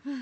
La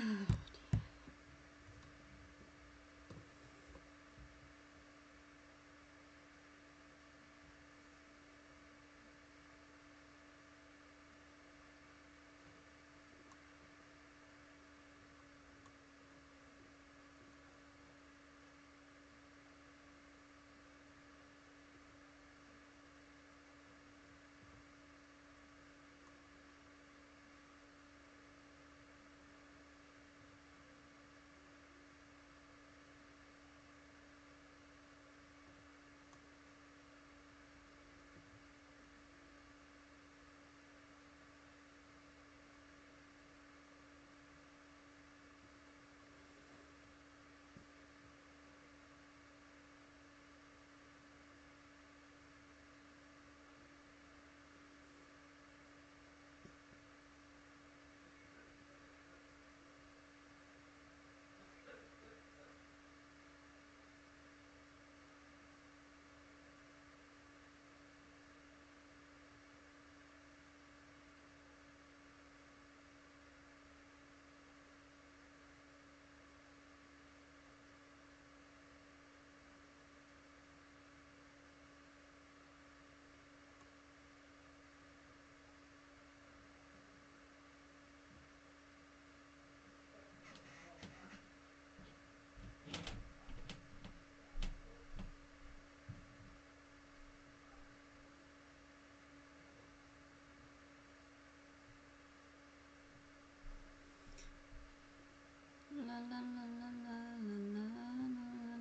la la la la la la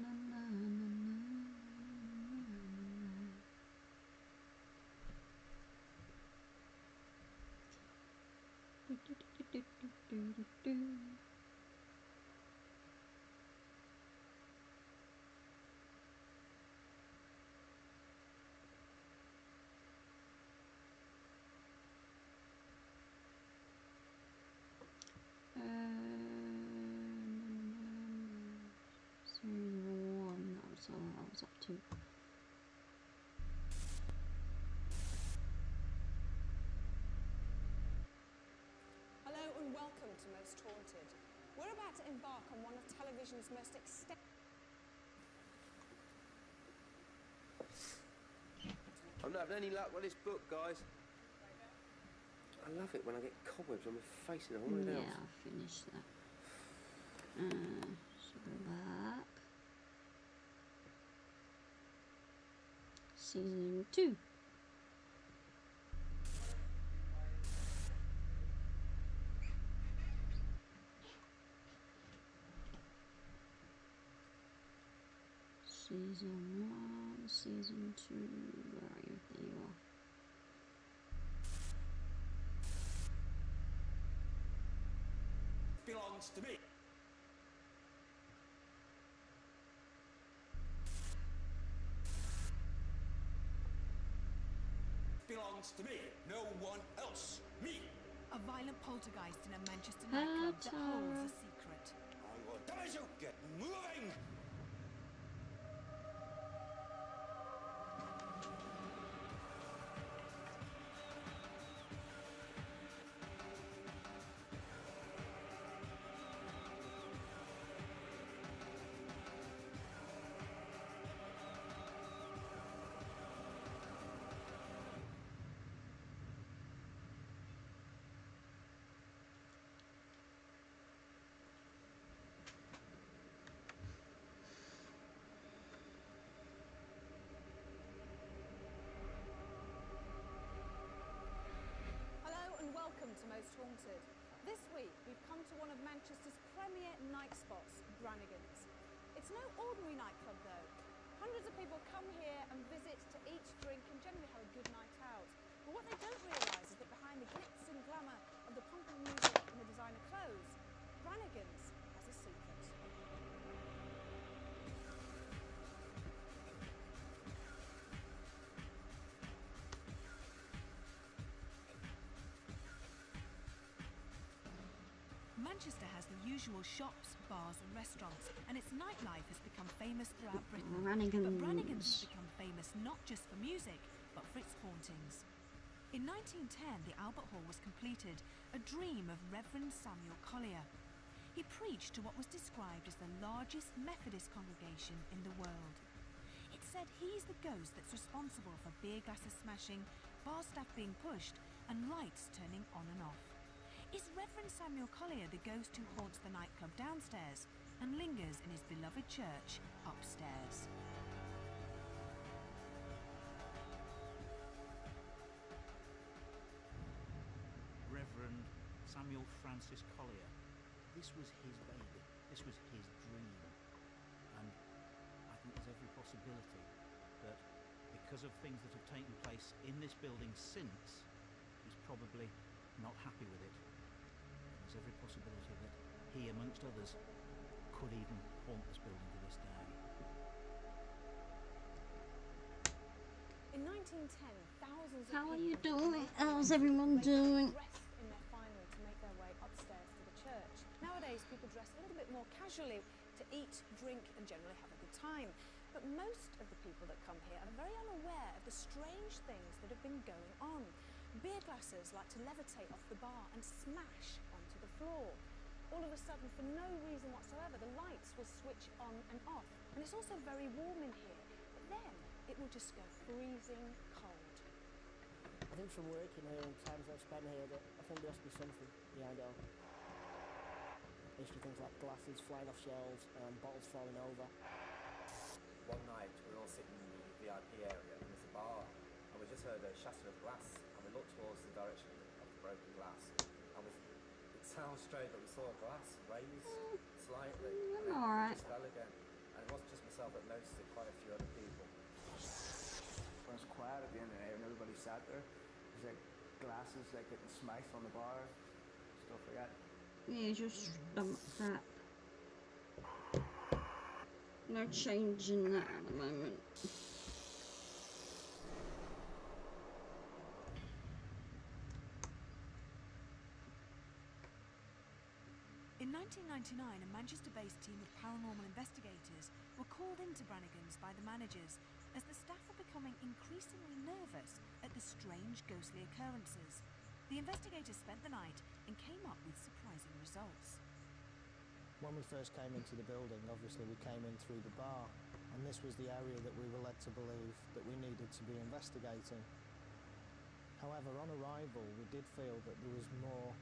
la la. Do do do do do do do. Series 1, that was all I was up to. Hello and welcome to Most Haunted. We're about to embark on one of television's most extensive... I'm not having any luck with this book, guys. I love it when I get cobwebs on my face and all my Yeah, else. I'll finish that. So go back. Season 2. Season 1, Season 2, where are you? There you are. Belongs to me. Belongs to me. No one else. Me. A violent poltergeist in a Manchester nightclub that holds a secret. I will damage you. Get moving. Hello and welcome to Most Haunted. This week we've come to one of Manchester's premier night spots, Brannigan's. It's no ordinary nightclub though. Hundreds of people come here and visit to eat, drink and generally have a good night out. But what they don't realise is that behind the glitz and glamour of the pumping music and the designer clothes, Brannigan's has a secret. Manchester has the usual shops, bars and restaurants, and its nightlife has become famous throughout Britain. Brannigan's. But Brannigan's has become famous not just for music, but for its hauntings. In 1910, the Albert Hall was completed, a dream of Reverend Samuel Collier. He preached to what was described as the largest Methodist congregation in the world. It's said he's the ghost that's responsible for beer glasses smashing, bar staff being pushed, and lights turning on and off. Is Reverend Samuel Collier the ghost who haunts the nightclub downstairs and lingers in his beloved church upstairs? Reverend Samuel Francis Collier. This was his baby. This was his dream. And I think there's every possibility that because of things that have taken place in this building since, he's probably not happy with it. There's every possibility that he, amongst others, could even haunt this building to this day. In 1910, thousands of How are you people doing? went How's to everyone Great doing? dressed in their finery to make their way upstairs to the church. Nowadays, people dress a little bit more casually to eat, drink, and generally have a good time. But most of the people that come here are very unaware of the strange things that have been going on. Beer glasses like to levitate off the bar and smash onto the floor. All of a sudden, for no reason whatsoever, the lights will switch on and off. And it's also very warm in here. But then it will just go freezing cold. I think from working here and times I've spent here, that I think there has to be something behind it all. History, things like glasses flying off shelves and bottles falling over. One night we were all sitting in the VIP area and there's a bar and we just heard a shatter of glass and we looked towards the direction of the broken glass and it sounds strange but we saw a glass raise slightly and then alright. it just fell again and it wasn't just myself that noticed it, quite a few other people. It was quiet at the end of the night and everybody sat there. There's like glasses like getting smashed on the bar, stuff like that. Yeah, just stomach that. No change in that at the moment. In 1999, a Manchester-based team of paranormal investigators were called into Brannigan's by the managers as the staff were becoming increasingly nervous at the strange ghostly occurrences. The investigators spent the night and came up with surprising results. When we first came into the building, obviously we came in through the bar, and this was the area that we were led to believe that we needed to be investigating. However, on arrival, we did feel that there was more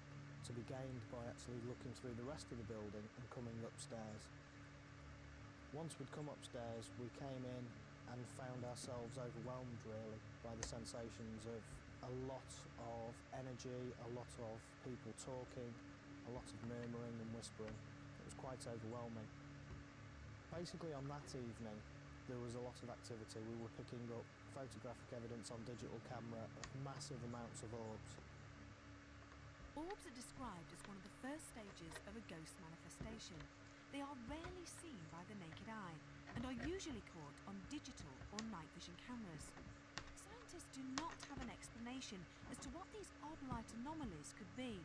to be gained by actually looking through the rest of the building and coming upstairs. Once we'd come upstairs, we came in and found ourselves overwhelmed really by the sensations of a lot of energy, a lot of people talking, a lot of murmuring and whispering. It was quite overwhelming. Basically on that evening there was a lot of activity. We were picking up photographic evidence on digital camera of massive amounts of orbs. Orbs are described as one of the first stages of a ghost manifestation. They are rarely seen by the naked eye and are usually caught on digital or night vision cameras. Scientists do not have an explanation as to what these odd light anomalies could be,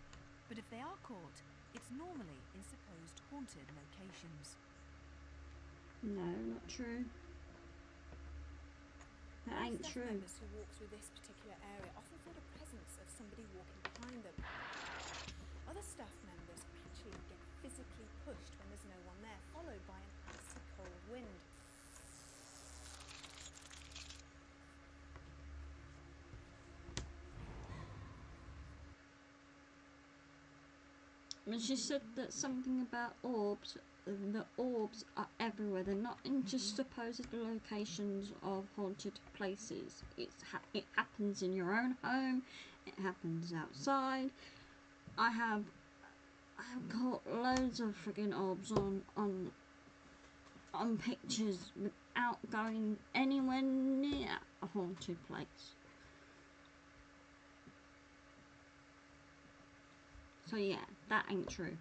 but if they are caught, it's normally in supposed haunted locations. No, not true. That ain't Staff true. members who walk through this particular area often feel the presence of somebody walking behind them. Other staff members actually get physically pushed when there's no one there, followed by an icy cold wind. When she said that something about orbs, the orbs are everywhere. They're not in just supposed locations of haunted places. It happens in your own home. It happens outside. I have caught loads of friggin' orbs on pictures without going anywhere near a haunted place. So yeah, that ain't true.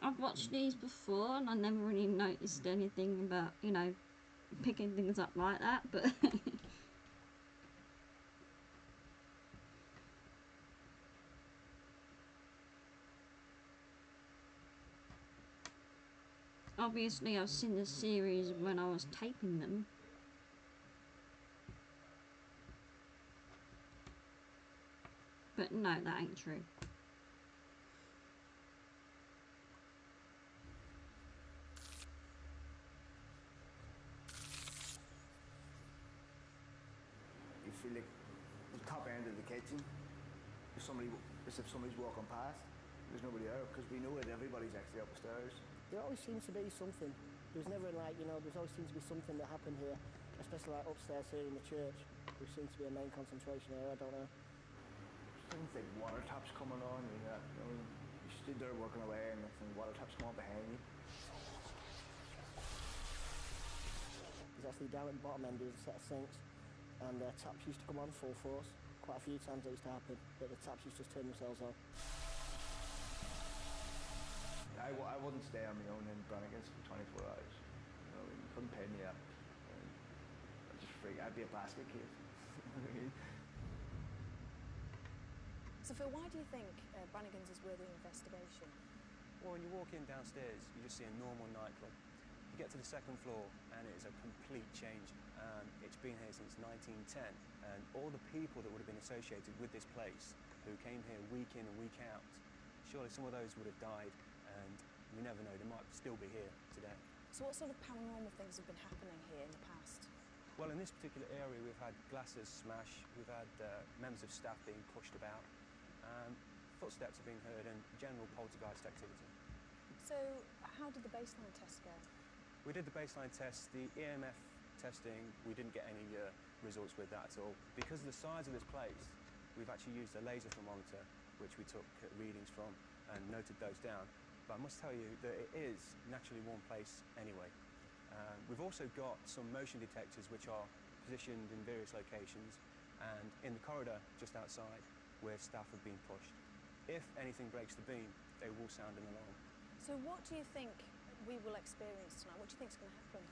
I've watched these before and I never really noticed anything about, you know, picking things up like that, but obviously I've seen the series when I was taping them. But no, that ain't true. You feel like the top end of the kitchen, as if somebody's walking past. There's nobody there because we know that everybody's actually upstairs. There always seems to be something. There's never like, there's always seems to be something that happened here, especially like upstairs here in the church, which seems to be a main concentration area, I don't know. Things like water taps coming on, you stood there working away and water taps come on behind you. There's actually down at the bottom end there's a set of sinks, and the taps used to come on full force. Quite a few times it used to happen, but the taps used to just turn themselves off. I wouldn't stay on my own in Brannigan's for 24 hours. You couldn't pay me that. I'd just freak. I'd be a basket case. So Phil, why do you think Brannigan's is worthy of investigation? Well, when you walk in downstairs, you just see a normal nightclub. You get to the second floor and it's a complete change. It's been here since 1910, and all the people that would have been associated with this place, who came here week in and week out, surely some of those would have died, and we never know, they might still be here today. So what sort of paranormal things have been happening here in the past? Well, in this particular area, we've had glasses smash, we've had members of staff being pushed about, footsteps have been heard, and general poltergeist activity. So how did the baseline test go? We did the baseline test, the EMF testing, we didn't get any results with that at all. Because of the size of this place, we've actually used a laser thermometer, which we took readings from and noted those down. But I must tell you that it is naturally warm place anyway. We've also got some motion detectors which are positioned in various locations, and in the corridor just outside where staff have been pushed. If anything breaks the beam, they will sound an alarm. So what do you think we will experience tonight? What do you think is going to happen?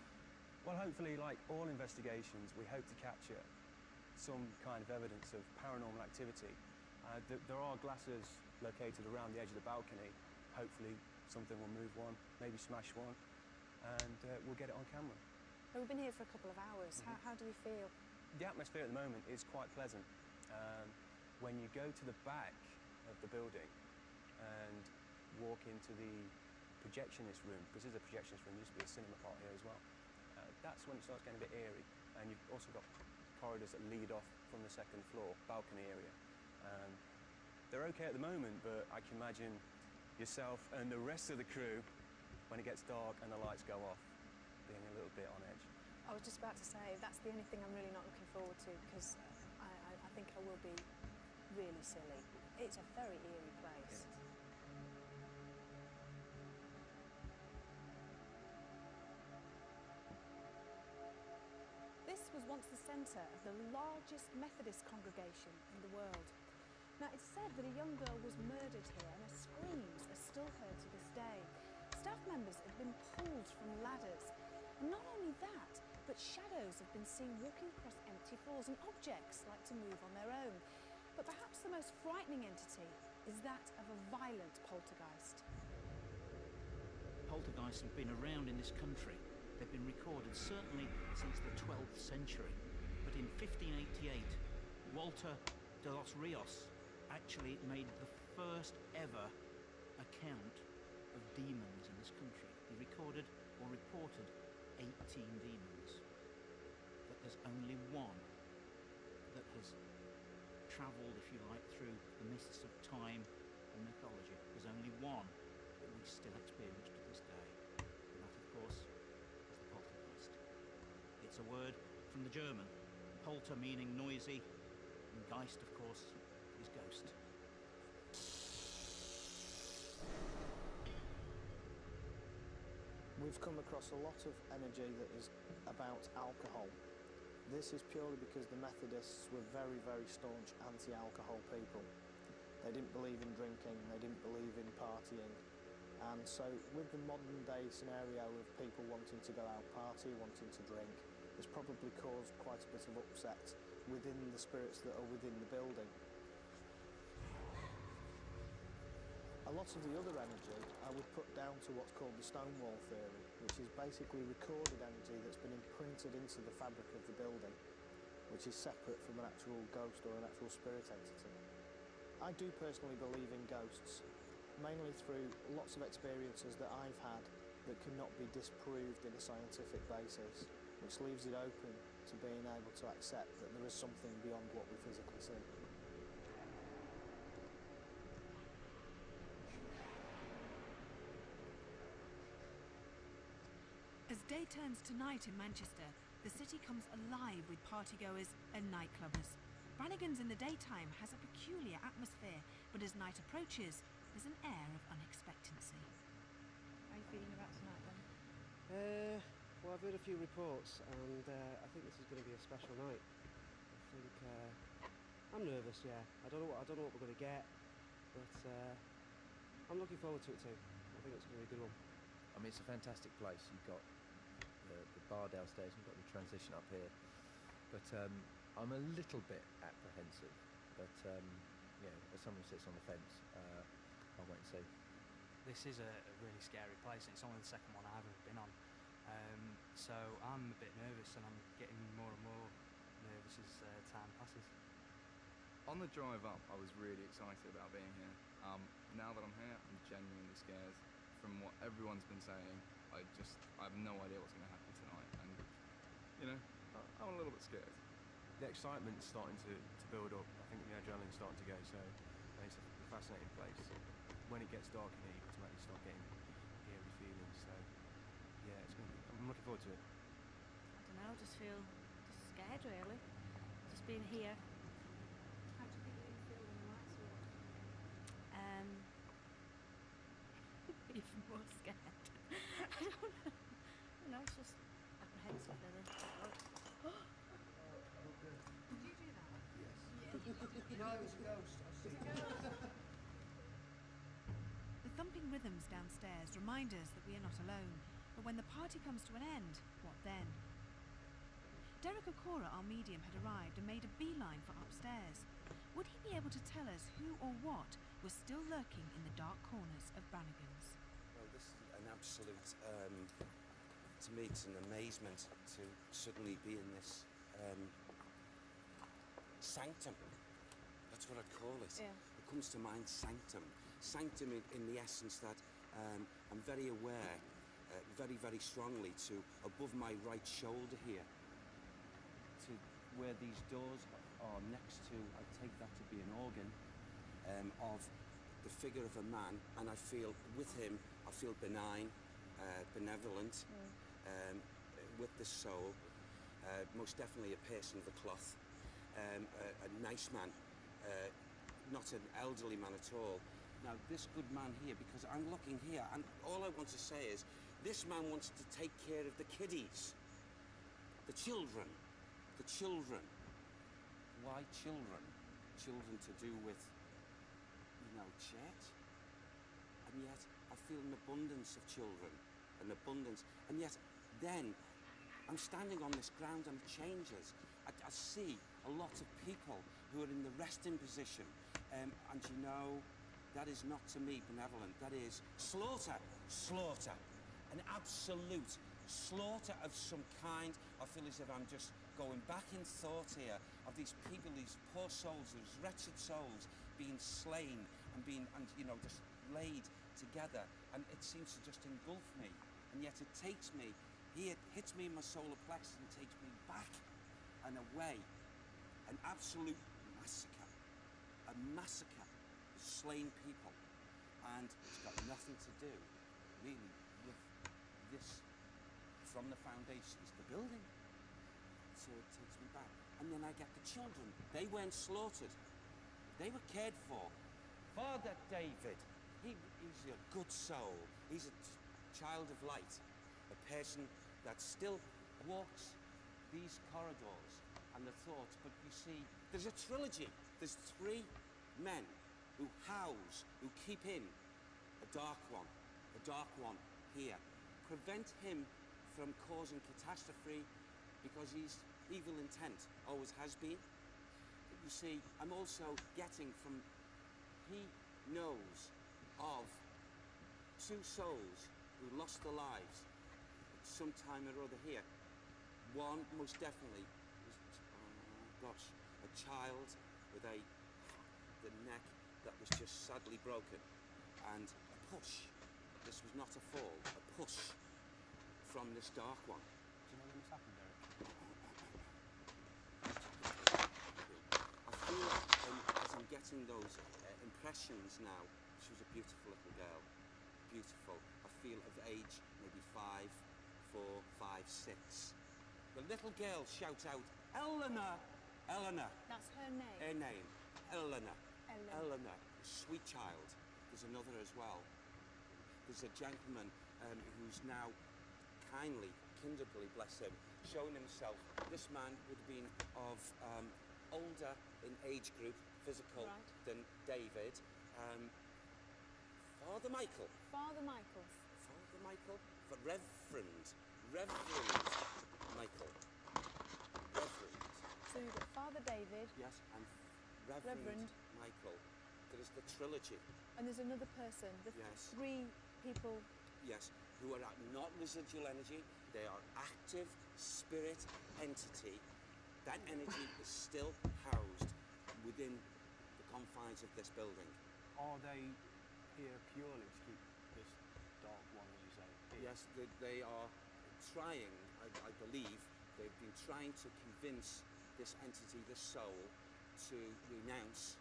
Well, hopefully, like all investigations, we hope to capture some kind of evidence of paranormal activity. There are glasses located around the edge of the balcony. Hopefully something will move one, maybe smash one, and we'll get it on camera. Well, we've been here for a couple of hours. How do we feel? The atmosphere at the moment is quite pleasant. When you go to the back of the building and walk into the projectionist room, because there's a projectionist room, there used to be a cinema part here as well, that's when it starts getting a bit eerie. And you've also got corridors that lead off from the second floor, balcony area. They're okay at the moment, but I can imagine yourself and the rest of the crew, when it gets dark and the lights go off, being a little bit on edge. I was just about to say, that's the only thing I'm really not looking forward to, because I think I will be really silly. It's a very eerie place. This was once the centre of the largest Methodist congregation in the world. Now, it's said that a young girl was murdered here, and her screams are still heard to this day. Staff members have been pulled from ladders. And not only that, but shadows have been seen walking across empty floors, and objects like to move on their own. But perhaps the most frightening entity is that of a violent poltergeist. Poltergeists have been around in this country. They've been recorded certainly since the 12th century. But in 1588, Walter de los Rios actually made the first ever account of demons in this country. He recorded or reported 18 demons. But there's only one that has travelled, if you like, through the mists of time and mythology. There's only one that we still experience to this day. And that, of course, is the poltergeist. It's a word from the German. Polter meaning noisy, and Geist, of course, is ghost. We've come across a lot of energy that is about alcohol. This is purely because the Methodists were very, very staunch anti-alcohol people. They didn't believe in drinking, they didn't believe in partying. And so with the modern day scenario of people wanting to go out party, wanting to drink, it's probably caused quite a bit of upset within the spirits that are within the building. A lot of the other energy I would put down to what's called the Stonewall theory, which is basically recorded energy that's been imprinted into the fabric of the building, which is separate from an actual ghost or an actual spirit entity. I do personally believe in ghosts, mainly through lots of experiences that I've had that cannot be disproved in a scientific basis, which leaves it open to being able to accept that there is something beyond what we physically see. As day turns to night in Manchester, the city comes alive with partygoers and nightclubbers. Brannigan's in the daytime has a peculiar atmosphere, but as night approaches, there's an air of unexpectancy. How are you feeling about tonight then? Well, I've heard a few reports, and I think this is going to be a special night. I think I'm nervous. Yeah, I don't know what we're going to get, but I'm looking forward to it too. I think it's going to be a good one. I mean, it's a fantastic place. You've got the bar downstairs, you've got the transition up here. But I'm a little bit apprehensive. But, as someone sits on the fence, I'll wait and see. This is a really scary place, and it's only the second one I've ever been on. So I'm a bit nervous, and I'm getting more and more nervous as time passes. On the drive up, I was really excited about being here. Now that I'm here, I'm genuinely scared. From what everyone's been saying, I have no idea what's going to happen tonight, and I'm a little bit scared. The excitement's starting to build up. I think the adrenaline's starting to go, so it's a fascinating place. When it gets dark in here, you automatically start getting eerie feelings, so yeah, I'm looking forward to it. I don't know, just feel scared really, just being here. How do you think you feel when the lights are on? Even more scared. I don't know. No, it's just apprehensive really. Did you do that? Yes. No, it's a ghost. I've seen it. The thumping rhythms downstairs remind us that we are not alone, but when the party comes to an end, what then? Derek Okora, our medium, had arrived and made a beeline for upstairs. Would he be able to tell us who or what was still lurking in the dark corners of Brannigan's? Well, this is an absolute, to me, it's an amazement to suddenly be in this sanctum. That's what I'd call it. Yeah. It comes to mind, sanctum. Sanctum in the essence that I'm very aware, very, very strongly to above my right shoulder here, to where these doors are next to, I take that to be an organ, of the figure of a man, and I feel with him, I feel benign, benevolent, with the soul, most definitely a person of the cloth, a nice man, not an elderly man at all. Now, this good man here, because I'm looking here, and all I want to say is, this man wants to take care of the kiddies, the children, the children. Why children? Children to do with, church. And yet, I feel an abundance of children, an abundance. And yet, then, I'm standing on this ground and it changes. I see a lot of people who are in the resting position. And that is not to me benevolent. That is slaughter, slaughter. An absolute slaughter of some kind. I feel as if I'm just going back in thought here of these people, these poor souls, these wretched souls being slain and just laid together. And it seems to just engulf me. And yet it takes me, here, hits me in my solar plexus and takes me back and away. An absolute massacre. A massacre of slain people. And it's got nothing to do, really, with this, from the foundations, the building. So it takes me back. And then I get the children. They weren't slaughtered. They were cared for. Father David, he's a good soul. He's a child of light. A person that still walks these corridors and the thoughts. But you see, there's a trilogy. There's three men who house, who keep in a dark one here. Prevent him from causing catastrophe because he's evil intent, always has been. But you see, I'm also getting from, he knows of two souls who lost their lives at some time or other here. One, most definitely, was, a child with the neck that was just sadly broken, and a push. This was not a fall, a push from this dark one. Do you know when this happened, Derek? I feel as I'm getting those impressions now, she was a beautiful little girl. Beautiful. I feel of age maybe 5, 4, 5, 6. The little girl shouts out, Eleanor! Eleanor! That's her name? Her name. Eleanor. Eleanor. Eleanor. Sweet child. There's another as well. There's a gentleman who's now kindly, kinderly, bless him, showing himself. This man would have been of older in age group, physical, than David. Father Michael. Father Michael. Father Michael? Reverend Michael. Reverend. So you've got Father David. Yes, and Reverend Michael. There is the trilogy. And there's another person. Yes. 3 people. Yes, who are not residual energy. They are active spirit entity. That energy is still housed within the confines of this building. Are they here purely to keep this dark one, as you say, here? Yes, they are trying, I believe, they've been trying to convince this entity, this soul, to renounce,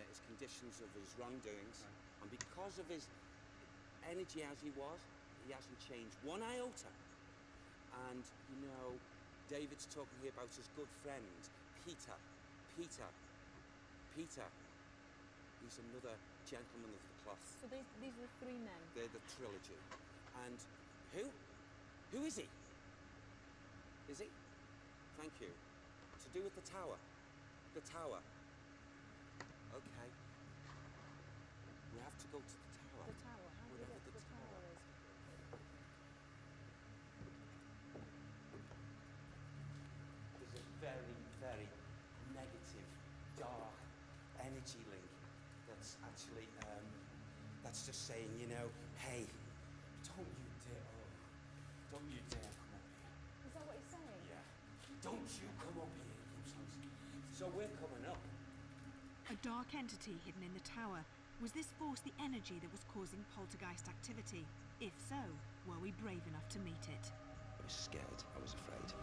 his conditions of his wrongdoings. And because of his energy as he was, he hasn't changed one iota. And, you know, David's talking here about his good friend, Peter. He's another gentleman of the cloth. So these are the 3 men? They're the trilogy. And who is he? Is he? Thank you. To do with the tower. The tower. Okay. We have to go to the tower. The tower. How do we get to the tower? There's a very, very negative, dark energy link that's actually, that's just saying, you know, hey, don't you dare come up here. Is that what he's saying? Yeah. Don't you come up here. So we're coming up. A dark entity hidden in the tower. Was this force the energy that was causing poltergeist activity? If so, were we brave enough to meet it? I was scared. I was afraid.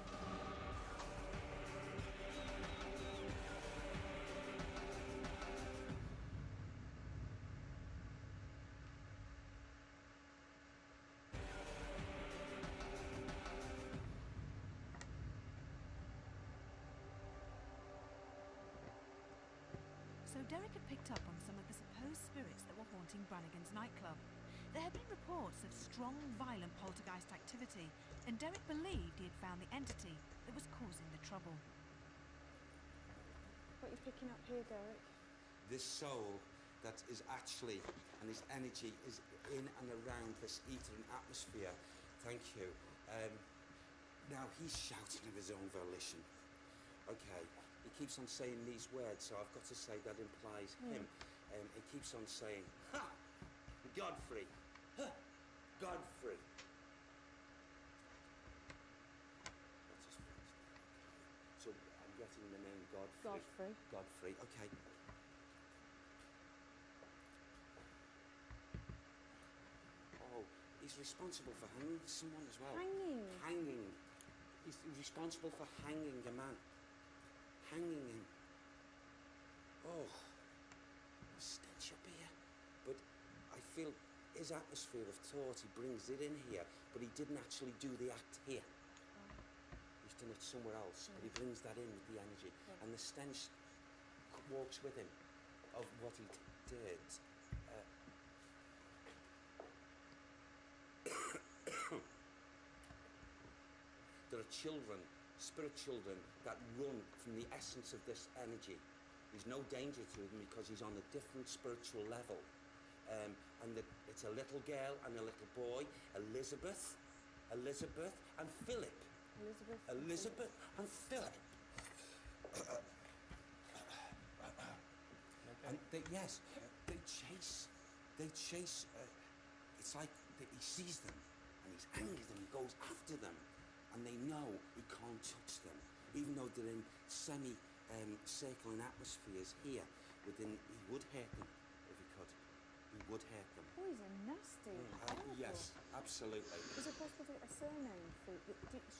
So Derek had picked up on some of the supposed spirits that were haunting Brannigan's nightclub. There had been reports of strong, violent poltergeist activity, and Derek believed he had found the entity that was causing the trouble. What are you picking up here, Derek? This soul that is actually, and his energy is in and around this ether and atmosphere. Thank you. Now he's shouting of his own volition. Okay, he keeps on saying these words, so I've got to say that implies him. He keeps on saying, ha! Godfrey! Ha! Godfrey! That's his first name. So I'm getting the name Godfrey. Godfrey, okay. Oh, he's responsible for hanging someone as well. Hanging. He's responsible for hanging a man. Hanging him. Oh, the stench up here. But I feel his atmosphere of thought, he brings it in here, but he didn't actually do the act here. He's done it somewhere else, but he brings that in with the energy. And the stench walks with him of what he did. There are children, spirit children, that run from the essence of this energy. There's no danger to them because he's on a different spiritual level. It's a little girl and a little boy, Elizabeth and Philip. Elizabeth and Philip. And they chase, it's like that he sees them and he's angry with them, he goes after them. And they know he can't touch them, even though they're in semi-circling atmospheres here. he would hurt them if he could. He would hurt them. Oh, he's a nasty. horrible. Yes, absolutely. Is it possible to get a surname for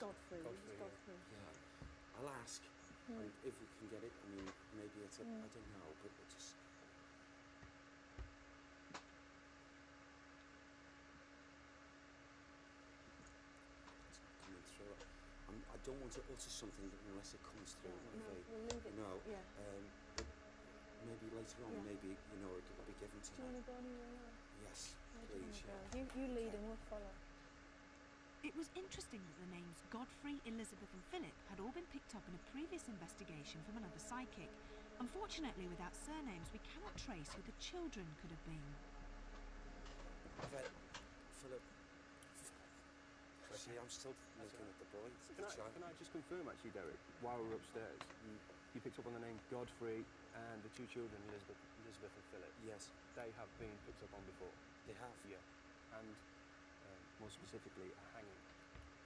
Godfrey? Godfrey, Godfrey. Yeah. I'll ask, and if we can get it, I mean, maybe it's a, I don't know, but it's just... It's not coming through. I don't want to utter something unless it comes through. No, we'll leave it. No, Yeah. but maybe later on, Yeah. maybe, it'll be given to Do you me. want to go anywhere else? Yes, Where do you please, wanna yeah. go? You lead and we'll follow. It was interesting that the names Godfrey, Elizabeth and Philip had all been picked up in a previous investigation from another psychic. Unfortunately, without surnames, we cannot trace who the children could have been. Philip, see, I'm still looking at the boy. Can I just confirm, actually, Derek, while we're upstairs, you picked up on the name Godfrey and the two children, Elizabeth and Philip. Yes. They have been picked up on before. They have? Yeah. And more specifically, a hanging.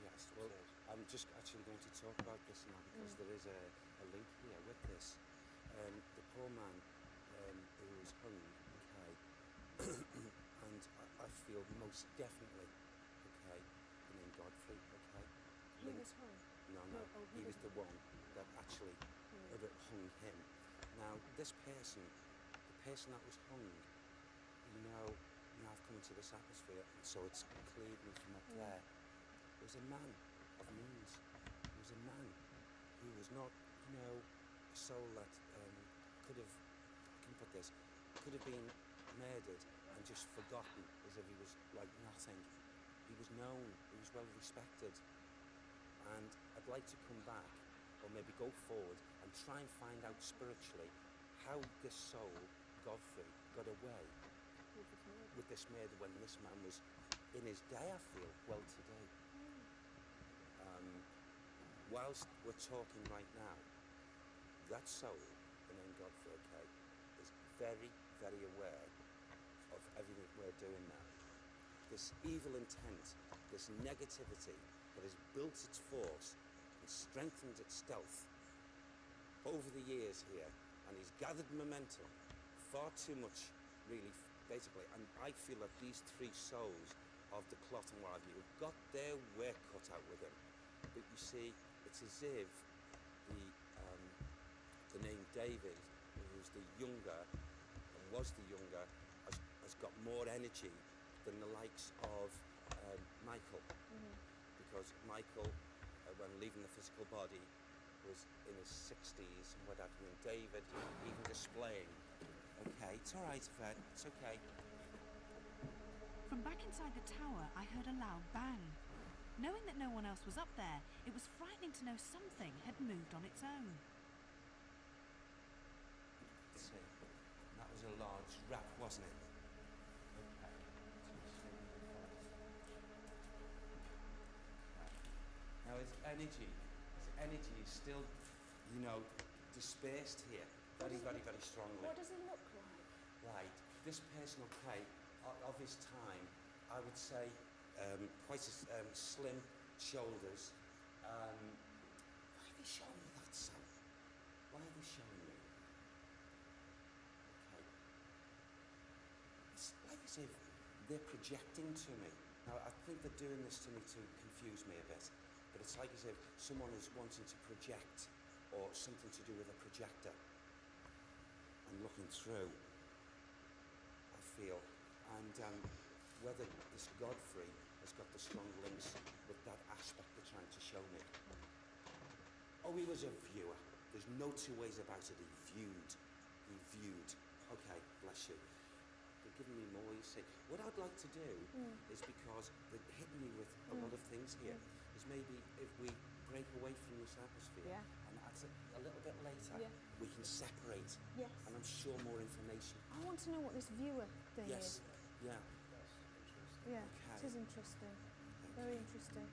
Yes, well, I'm just actually going to talk about this now because there is a link here with this. The poor man who was hung, okay, and I feel most definitely, okay, the name Godfrey, okay. He was hung? No, he was the one that actually that hung him. Now, this person, the person that was hung, I've come into this atmosphere, so it's cleared me from up there. There was a man of means. There was a man who was not, a soul that could have, I can put this, could have been murdered and just forgotten as if he was like nothing. He was known, he was well respected. And I'd like to come back, or maybe go forward, and try and find out spiritually how this soul, Godfrey, got away with this murder when this man was in his day, I feel, well today. Whilst we're talking right now, that soul, the name Godfrey, okay, is very, very aware of everything we're doing now. This evil intent, this negativity that has built its force and strengthened its stealth over the years here, and has gathered momentum far too much, really, basically. And I feel that these three souls of the cloth and what have you have got their work cut out with him. But you see, it's as if the name David, who's the younger, and was the younger, has got more energy than the likes of Michael. Because Michael, when leaving the physical body, was in his 60s and what have you, and David even displaying. Okay, it's all right, Fred, it's okay. From back inside the tower, I heard a loud bang. Knowing that no one else was up there, it was frightening to know something had moved on its own. Let's see, that was a large rat, wasn't it? Okay. Now his energy is still, dispersed here, very, very, very strongly. What does he look like? Right, this person, okay, of his time, I would say quite slim shoulders. Why are they showing me that, Sam? Why are they showing me? Okay. It's like as if they're projecting to me. Now, I think they're doing this to me to confuse me a bit, but it's like as if someone is wanting to project or something to do with a projector. And looking through, I feel, and whether this Godfrey has got the strong links with that aspect they're trying to show me. Oh, he was a viewer. There's no two ways about it. He viewed. Okay, bless you. They're giving me more, you see. What I'd like to do is, because they're hitting me with a lot of things here, is maybe if we break away from this atmosphere, and at a little bit later, we can separate. Yes. And I'm sure more information. I want to know what this viewer thing is. Yeah. Yeah, Okay. it is interesting. Very interesting.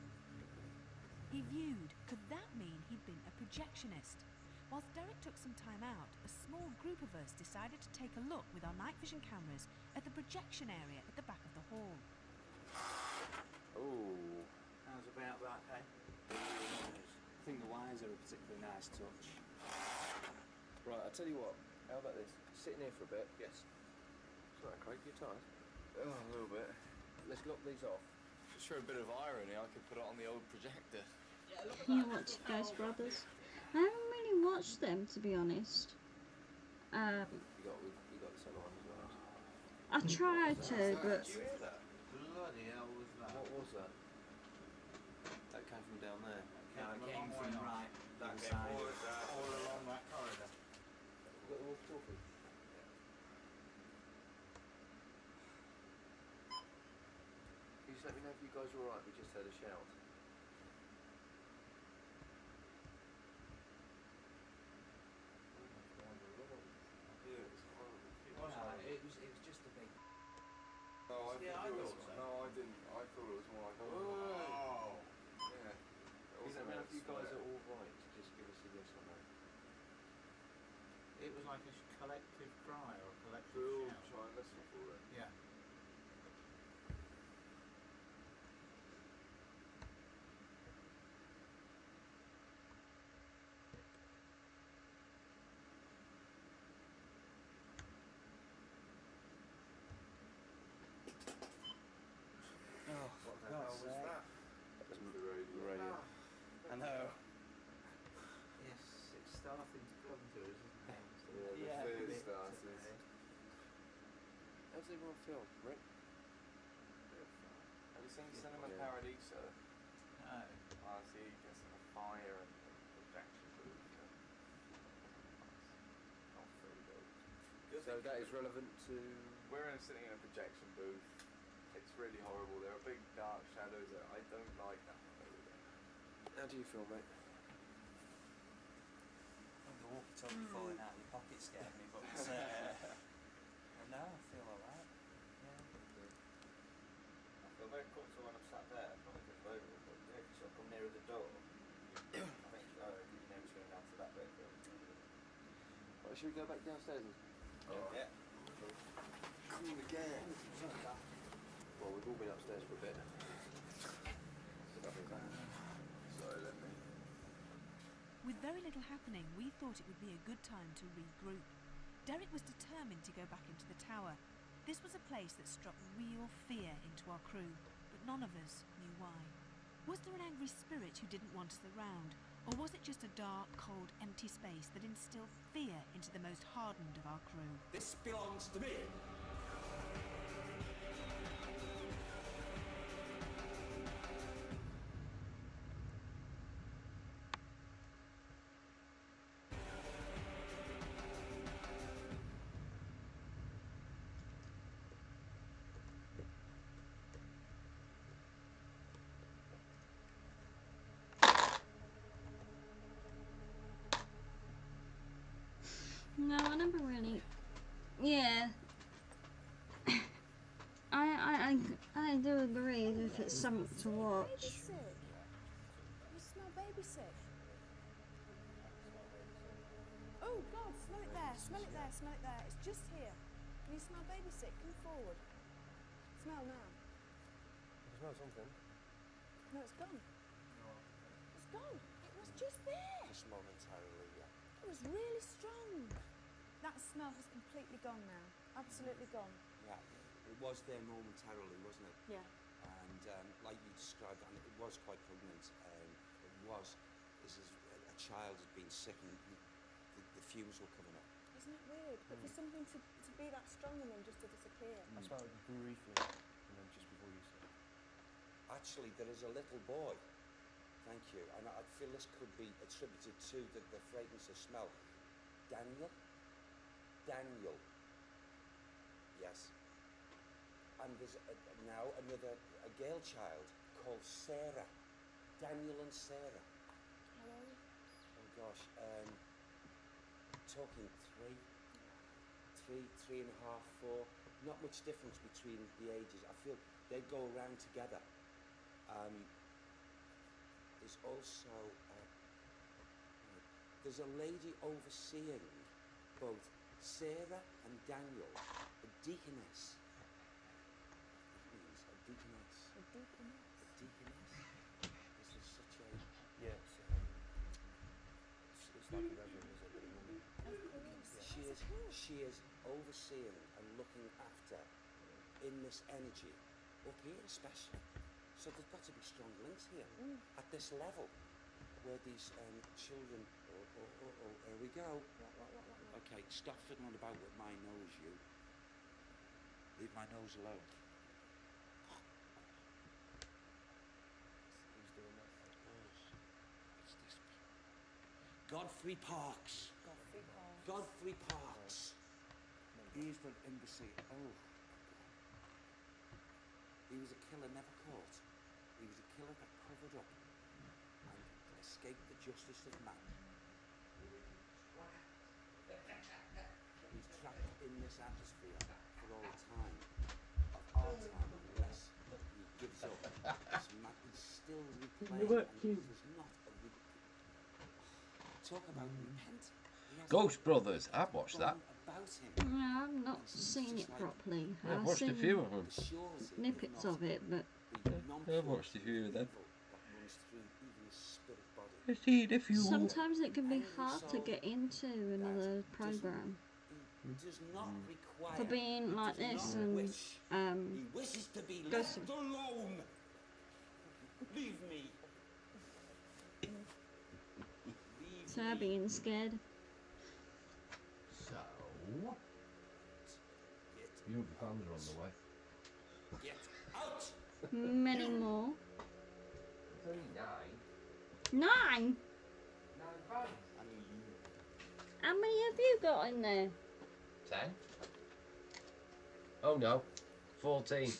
He viewed. Could that mean he'd been a projectionist? Whilst Derek took some time out, a small group of us decided to take a look with our night vision cameras at the projection area at the back of the hall. Oh, how's about that, eh? I think the wires are a particularly nice touch. Right, I'll tell you what. How about this? sitting here for a bit? Yes. It's all right, Craig. You tired? Oh, a little bit. Let's lock these off. Just for a bit of irony, I could put it on the old projector. You watch Ghost Brothers? I haven't really watched them, to be honest. We got this other one as well. I tried to, but Did you hear that? Bloody hell was that? What was that? That came from down there. That came from right That came inside. all along that corridor. You got the walkie-talkie? Can you just let me know if you guys are alright? We just heard a shout. It was just a big. No, I Yeah, thought I it was. thought so. No, I didn't. I thought it was more like. Oh. Yeah. Can you let me know if you guys are alright? Just give us a yes or no. It was like a collective cry or a collective We'll shout. try and listen for it. Yeah. Oh, what the hell was that? That's the radio. I know. Yes, it's starting to come to us, isn't it? Yeah, the fear starts. How's everyone feel, Rick? Have you seen Cinema Yeah. Paradiso? No. I see he gets in a fire and projection booth. Not very good. So that is relevant to... We're sitting in a projection booth. It's really horrible. There are big dark shadows there. I don't like that one over there. How do you feel, mate? The walkie-talkie falling out of your pocket scared me, but no, I feel alright. Yeah. I feel very comfortable when I'm sat there, probably because of over, but if you sort of come nearer the door, I think you know it's going down to that bit. Right, should we go back downstairs? Yeah. Come on again. Well, we've all been upstairs for a bit. Sorry, let me. With very little happening, we thought it would be a good time to regroup. Derek was determined to go back into the tower. This was a place that struck real fear into our crew, but none of us knew why. Was there an angry spirit who didn't want us around, or was it just a dark, cold, empty space that instilled fear into the most hardened of our crew? This belongs to me. no, I never really. Yeah. I do agree if it's something to watch. Baby sick. You smell baby sick. Oh God, smell it there, smell it there, smell it there. It's just here. Can you smell baby sick? Come forward. Smell now. You smell something? No, it's gone. It's gone. It was just there. Just momentarily, yeah. It was really strong. That smell has completely gone now. Absolutely gone. Yeah, it was there momentarily, wasn't it? Yeah. And like you described, and it was quite poignant. It was, this is a child had been sick and the fumes were coming up. Isn't it weird? But for something to be that strong and then just to disappear. I smelled it briefly, and then just before you said it. Actually, there is a little boy. Thank you. And I feel this could be attributed to the fragrance of smell. Daniel? Daniel. Yes. And there's now a girl child called Sarah. Daniel and Sarah. How old? Oh gosh, talking three and a half, 4. Not much difference between the ages. I feel they go around together. There's also there's a lady overseeing both Sarah and Daniel, a deaconess. That means a deaconess. A deaconess. A deaconess. This is such a Yeah, it's like a reverend, is it? But a woman. Of course. she is overseeing and looking after in this energy, up here especially. So there's got to be strong links here at this level where these children. Oh, here we go. Okay, stop fiddling about with my nose, you. Leave my nose alone. Who's doing that? What's this? Godfrey Parks. Godfrey Parks. He's the embassy. Oh. He was a killer never caught. He was a killer that covered up and escaped the justice of man. He's trapped in this atmosphere for all time, of our time, unless he gives up. This man is still replaying, and it is not a talk about repent. Ghost Brothers, I've watched that. No, I've not seen it properly. I've watched a few of them. Snippets of it, but I've watched a few of them. If you sometimes it can be hard to get into another program for being like this and he wishes to be Ghost left alone. Leave me. so being scared. So, your fans are on the way. Get out. Many more. It's only 9? 9. 9 fans. How many have you got in there? 10. Oh no, 14.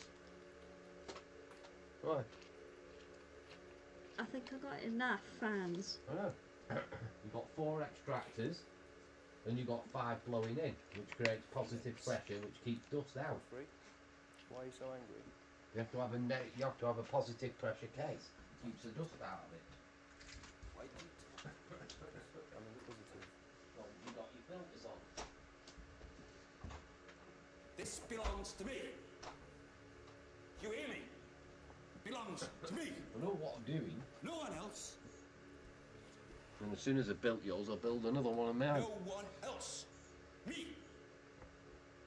Why? I think I got enough fans. I know. You've got 4 extractors, and you've got 5 flowing in, which creates positive pressure, which keeps dust out. Why are you so angry? You have to have a positive pressure case. It keeps the dust out of it. I'm a bit positive. Well, you got your filters on. This belongs to me. You hear me? Belongs to me. I know what I'm doing. No one else. And as soon as I built yours, I'll build another one of mine. No one else. Me.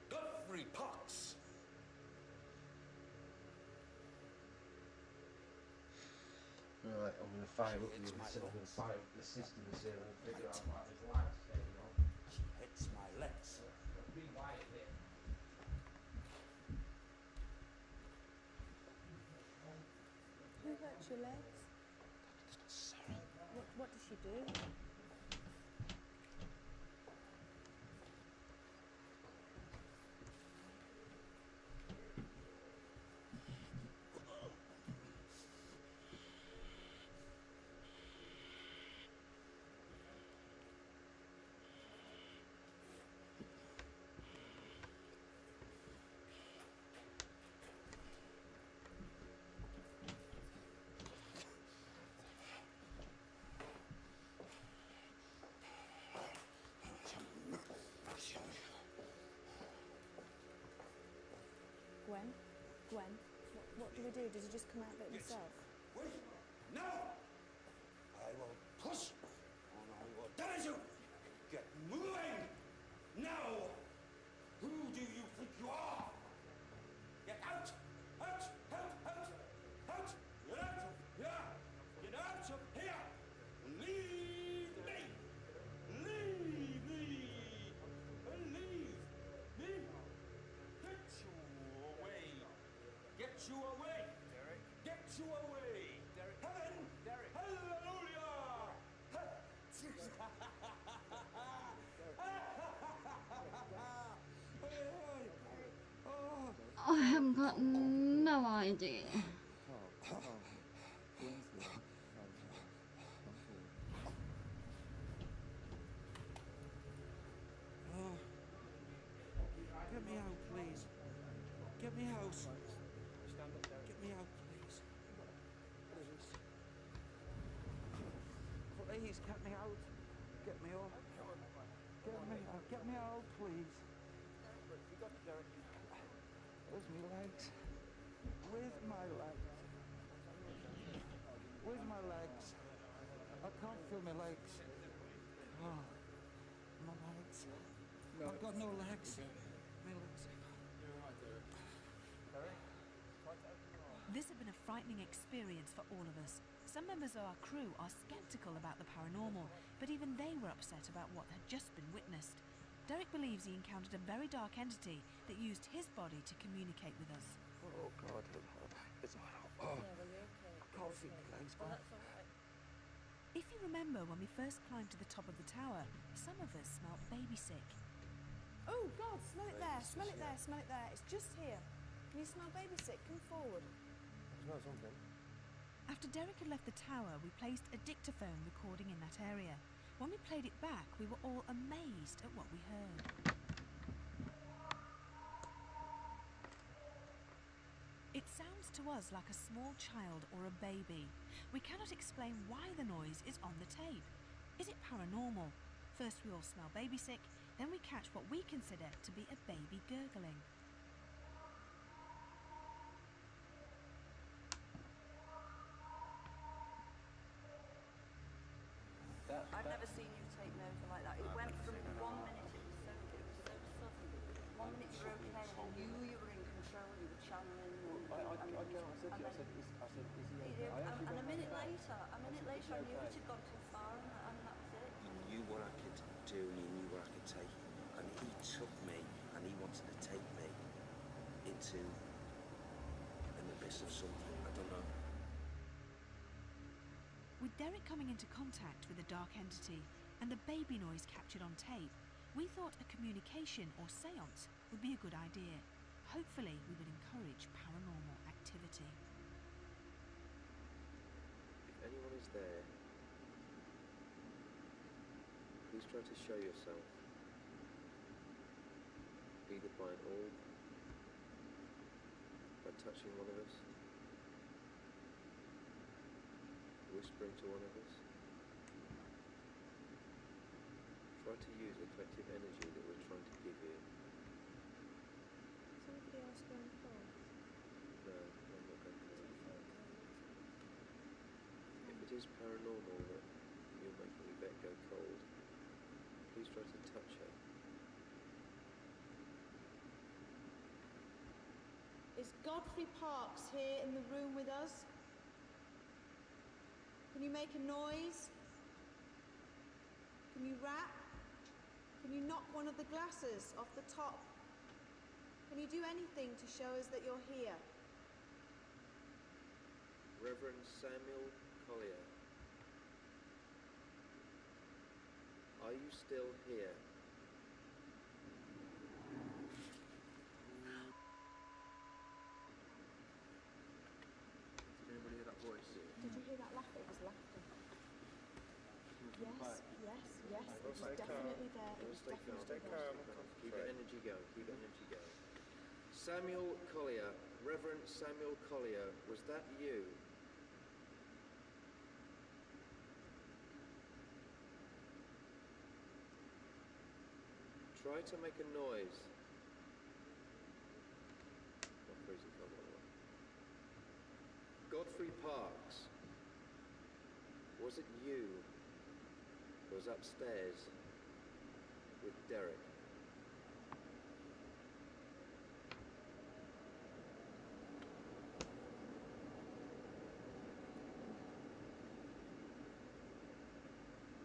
Godfrey Parks. Right, I'm going to fire up the system and see if I can figure out why this light's staying on. Hits my legs. Rewire it. Who hurts your legs? What does she do? Gwen, what do we do? Does he just come out of it himself? Wait. No. I will push. And I will damage you. Get moving. Now. Who do you think you are? Get out. Out. Out. Out. Out. Get out of here. Get out of here. Leave me. Leave me. Leave me. Get you away. Derek. Get you away. Derek. Heaven. Derek. Hallelujah. I haven't got no idea. Get me out, please. Get me out. Get me out, please. Please, get me out. Get me up. Get me out, please. Where's my legs? Where's my legs? Where's my legs? I can't feel my legs. Oh, my legs. I've got no legs. frightening experience for all of us. Some members of our crew are sceptical about the paranormal, but even they were upset about what had just been witnessed. Derek believes he encountered a very dark entity that used his body to communicate with us. Oh God, it's Yeah, well, you're okay. coffee. Thanks, Well, man. that's all right. If you remember when we first climbed to the top of the tower, some of us smelt baby sick. Oh God, smell it there, smell it there, smell it there. It's just here. Can you smell baby sick? Come forward. Smell something. After Derek had left the tower, we placed a dictaphone recording in that area. When we played it back, we were all amazed at what we heard. It sounds to us like a small child or a baby. We cannot explain why the noise is on the tape. Is it paranormal? First we all smell baby sick, then we catch what we consider to be a baby gurgling. I've never seen you take Nova like that. It went from 1 minute, it was so sudden. 1 minute you were okay, and I knew you were in control, you were channeling. And a minute later, I knew it had gone too far, and that was it. He knew what I could do and he knew where I could take him. And he took me and he wanted to take me into an abyss of something. I don't know. With Derek coming into contact with a dark entity and the baby noise captured on tape, we thought a communication or séance would be a good idea. Hopefully we would encourage paranormal activity. If anyone is there, please try to show yourself, either by an orb, by touching one of us, whispering to one of us. Try to use the collective energy that we're trying to give you. Is anybody else going forward? No, I'm not going to. If it is paranormal that you're making Yvette go cold, please try to touch her. Is Godfrey Parks here in the room with us? Can you make a noise? Can you rap? Can you knock one of the glasses off the top? Can you do anything to show us that you're here? Reverend Samuel Collier, are you still here? Did anybody hear that voice? Did you hear that laughter? It was laughter. Yes, yes, yes. It was definitely there. It was definitely there. Keep the energy going. Keep the energy going. Samuel Collier, Reverend Samuel Collier, was that you? Try to make a noise. Not freezing cold, by the way. Godfrey Parks, was it you who was upstairs with Derek?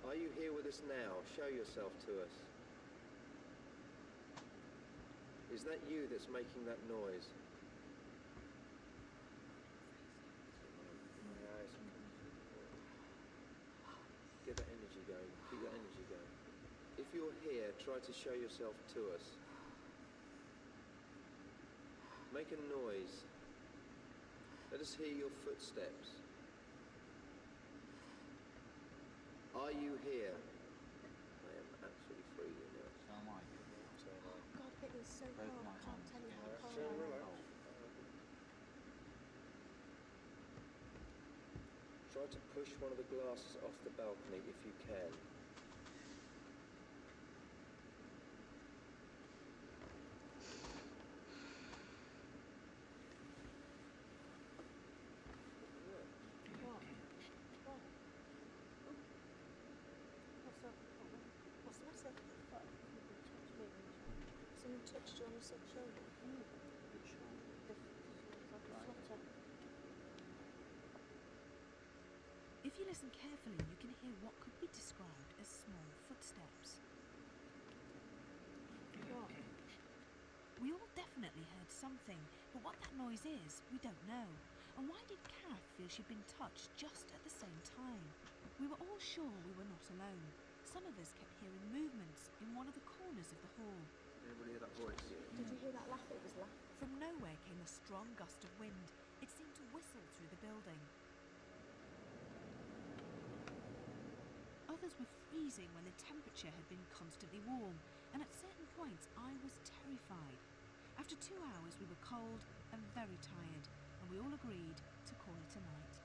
Are you here with us now? Show yourself to us. Is that you that's making that noise? Get that energy going. Keep that energy going. If you're here, try to show yourself to us. Make a noise. Let us hear your footsteps. Are you here? I am absolutely freezing now. So am I. God, it is so Both cold. my I can't tell you how hands. cold I am. Try to push one of the glasses off the balcony if you can. What? What? What's the matter? Someone touched you on the shoulder. The flutter. you listen carefully, you can hear what could be described as small footsteps. What? We all definitely heard something, but what that noise is, we don't know. And why did Kath feel she'd been touched just at the same time? We were all sure we were not alone. Some of us kept hearing movements in one of the corners of the hall. Did anybody hear that voice? Did you hear that laugh? It was laughter. From nowhere came a strong gust of wind. It seemed to whistle through the building. Others were freezing when the temperature had been constantly warm, and at certain points I was terrified. After 2 hours we were cold and very tired, and we all agreed to call it a night.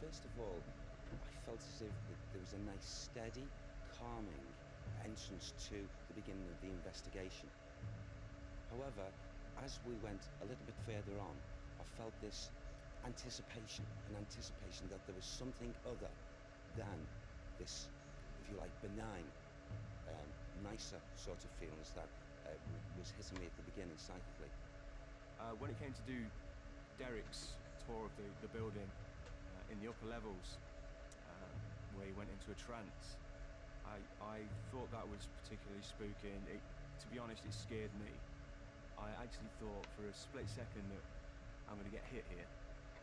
First of all, I felt as if there was a nice, steady, calming entrance to the beginning of the investigation. However, as we went a little bit further on, I felt this anticipation, an anticipation that there was something other than this, if you like, benign, nicer sort of feelings that was hitting me at the beginning psychically. When it came to do Derek's tour of the building, in the upper levels, where he went into a trance, I thought that was particularly spooky, and to be honest, it scared me. I actually thought for a split second that I'm going to get hit here.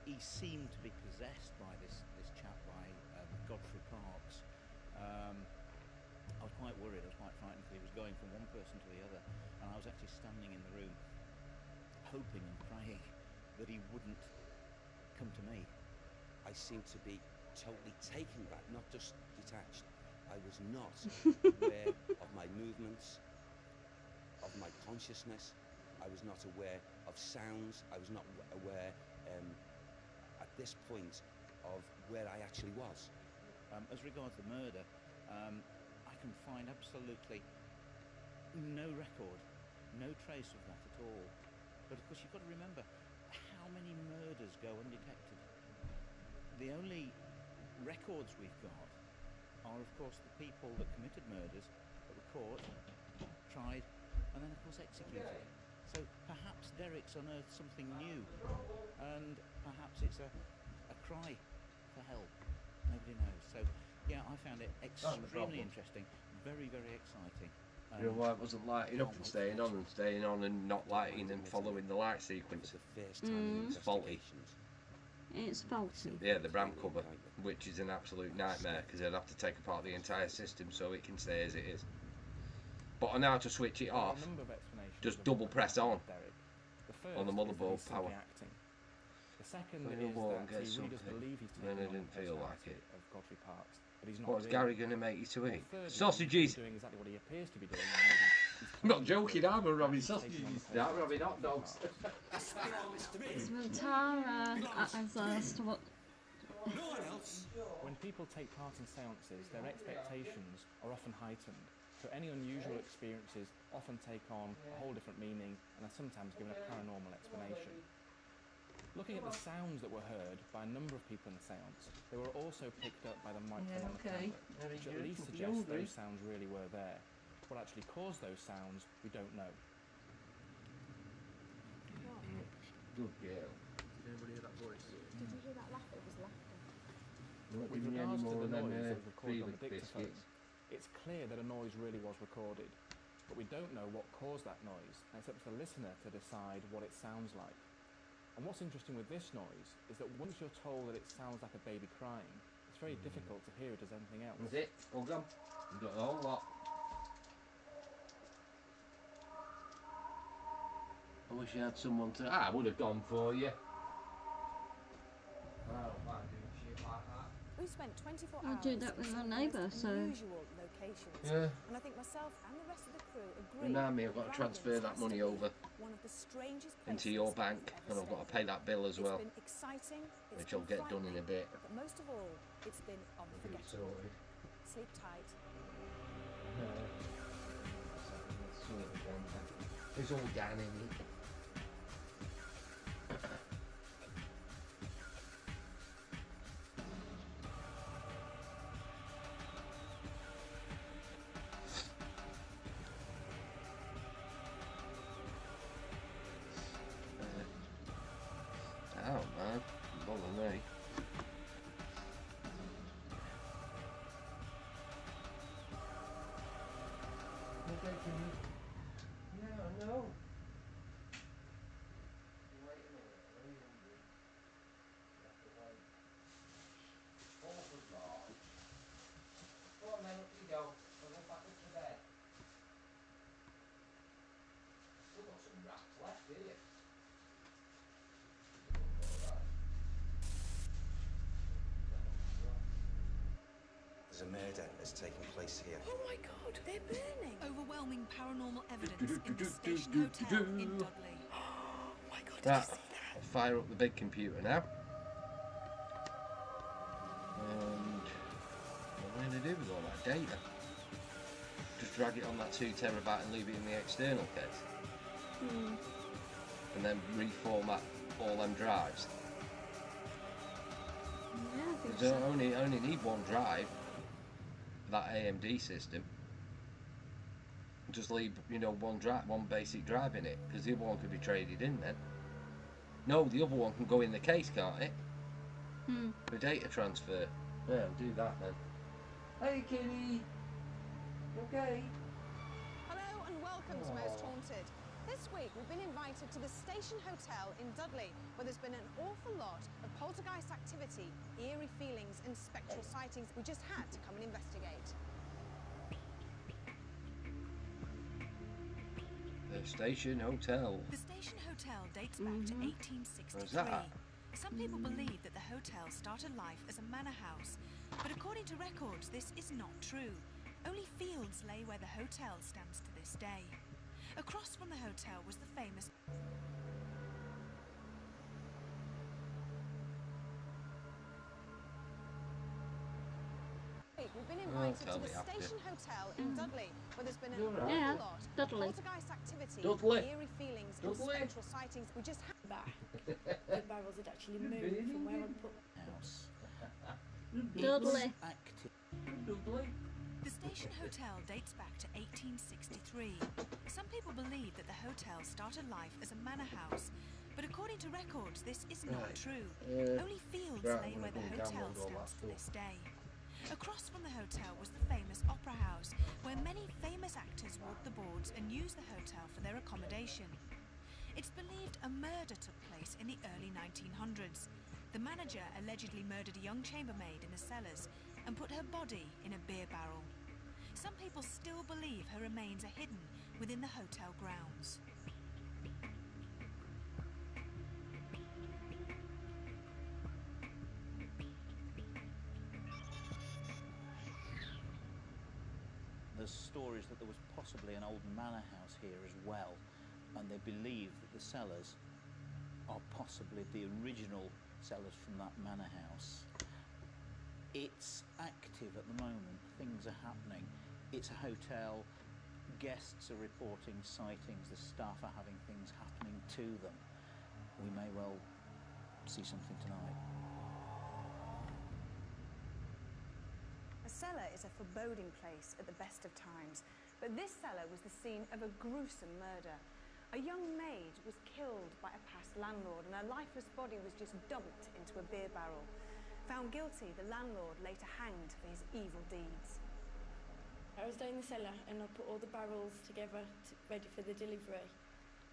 He seemed to be possessed by this chap, by Godfrey Parks. I was quite worried, I was quite frightened, because he was going from one person to the other, and I was actually standing in the room hoping and praying that he wouldn't come to me. I seemed to be totally taken back, not just detached. I was not aware of my movements, of my consciousness. I was not aware of sounds. I was not aware at this point of where I actually was. As regards the murder, I can find absolutely no record, no trace of that at all. But of course you've got to remember how many murders go undetected. The only records we've got are, of course, the people that committed murders that were caught, tried, and then, of course, executed. So perhaps Derek's unearthed something new, and perhaps it's a cry for help. Nobody knows. So, yeah, I found it extremely interesting, very, very exciting. You know why it wasn't lighting up and staying on and not lighting and following the light sequence? It's faulty. It's faulty. Yeah, the RAM cover, which is an absolute nightmare because they'd have to take apart the entire system so it can stay as it is. But on how to switch it off, just double press on the motherboard power. The second So is you won't that get he really does something. believe he's Then taking I on didn't the feel like personality it. of Godfrey Parks, but he's not What's really. Gary going to make you to eat? Thirdly, Sausages! he's doing exactly what he appears to be doing. I'm not joking, I'm robbing sausages. I'm robbing hot dogs. Tara has asked what. When people take part in seances, their expectations are often heightened, so any unusual experiences often take on a whole different meaning and are sometimes given a paranormal explanation. Looking at the sounds that were heard by a number of people in the seance, they were also picked up by the microphone on the camera, which at least suggests those sounds really were there. What actually caused those sounds, we don't know. Good girl. Did anybody hear that voice? Did you hear that laugh? It was laughter. Not With giving me any regards to more the than noise that was recorded on the Felix dictaphone, biscuits. it's clear that a noise really was recorded, but we don't know what caused that noise, and it's up to the listener to decide what it sounds like. And what's interesting with this noise is that once you're told that it sounds like a baby crying, it's very difficult to hear it as anything else. That's it, all gone. You've got the whole lot. I wish you had someone to. I would have gone for you. I don't mind doing shit like that. We've spent 24 I'll hours do that with in my some of the neighbour, most so- unusual locations. Yeah. And I think myself and the rest of the crew agree Remind me, I've that got to transfer Brannigan's that has money to be over one of the strangest into places your I've bank, ever and I've got to stayed. pay that bill as well, It's been exciting, it's which I'll been get done in a frightening, bit. but most of all, it's been unforgettable. sorted. Sleep tight. It's all down in it. There's a murder that's taking place here. Oh my god, they're burning! Overwhelming paranormal evidence in the Station Hotel in Dudley. Oh my god, did you see that? I'll fire up the big computer now. And what am I going to do with all that data? Just drag it on that 2 terabyte and leave it in the external case. And then reformat all them drives. Yeah, I think Because so. I only need one drive, that AMD system. Just leave, you know, one basic drive in it, because the other one could be traded in then. No, the other one can go in the case, can't it? For data transfer. Yeah, I'll do that then. Hey, Kitty. Okay. Hello and welcome to Most Haunted. This week we've been invited to the Station Hotel in Dudley, where there's been an awful lot of poltergeist activity, eerie feelings and spectral sightings. We just had to come and investigate. The Station Hotel. The Station Hotel dates back to 1863. Where's that? Some people believe that the hotel started life as a manor house, but according to records, this is not true. Only fields lay where the hotel stands to this day. Across from the hotel was the famous... We've been invited tell to the me after. Station Hotel in Dudley, where there's been an You're awful right. lot of Dudley. poltergeist activity, Dudley. eerie feelings and Dudley. spectral sightings. We just had back. The barrels had actually moved from where I put House. Dudley. Active. The Station Hotel dates back to 1863. Some people believe that the hotel started life as a manor house, but according to records, this is not Right. true. Only fields right, lay I'm where the gonna go and hotel download all stands that to this day. Across from the hotel was the famous Opera House, where many famous actors walked the boards and used the hotel for their accommodation. It's believed a murder took place in the early 1900s. The manager allegedly murdered a young chambermaid in the cellars and put her body in a beer barrel. Some people still believe her remains are hidden within the hotel grounds. There's stories that there was possibly an old manor house here as well, and they believe that the cellars are possibly the original cellars from that manor house. It's active at the moment, things are happening. It's a hotel, guests are reporting sightings, the staff are having things happening to them. We may well see something tonight. A cellar is a foreboding place at the best of times, but this cellar was the scene of a gruesome murder. A young maid was killed by a past landlord, and her lifeless body was just dumped into a beer barrel. Found guilty, the landlord later hanged for his evil deeds. I was down the cellar and I put all the barrels together ready for the delivery,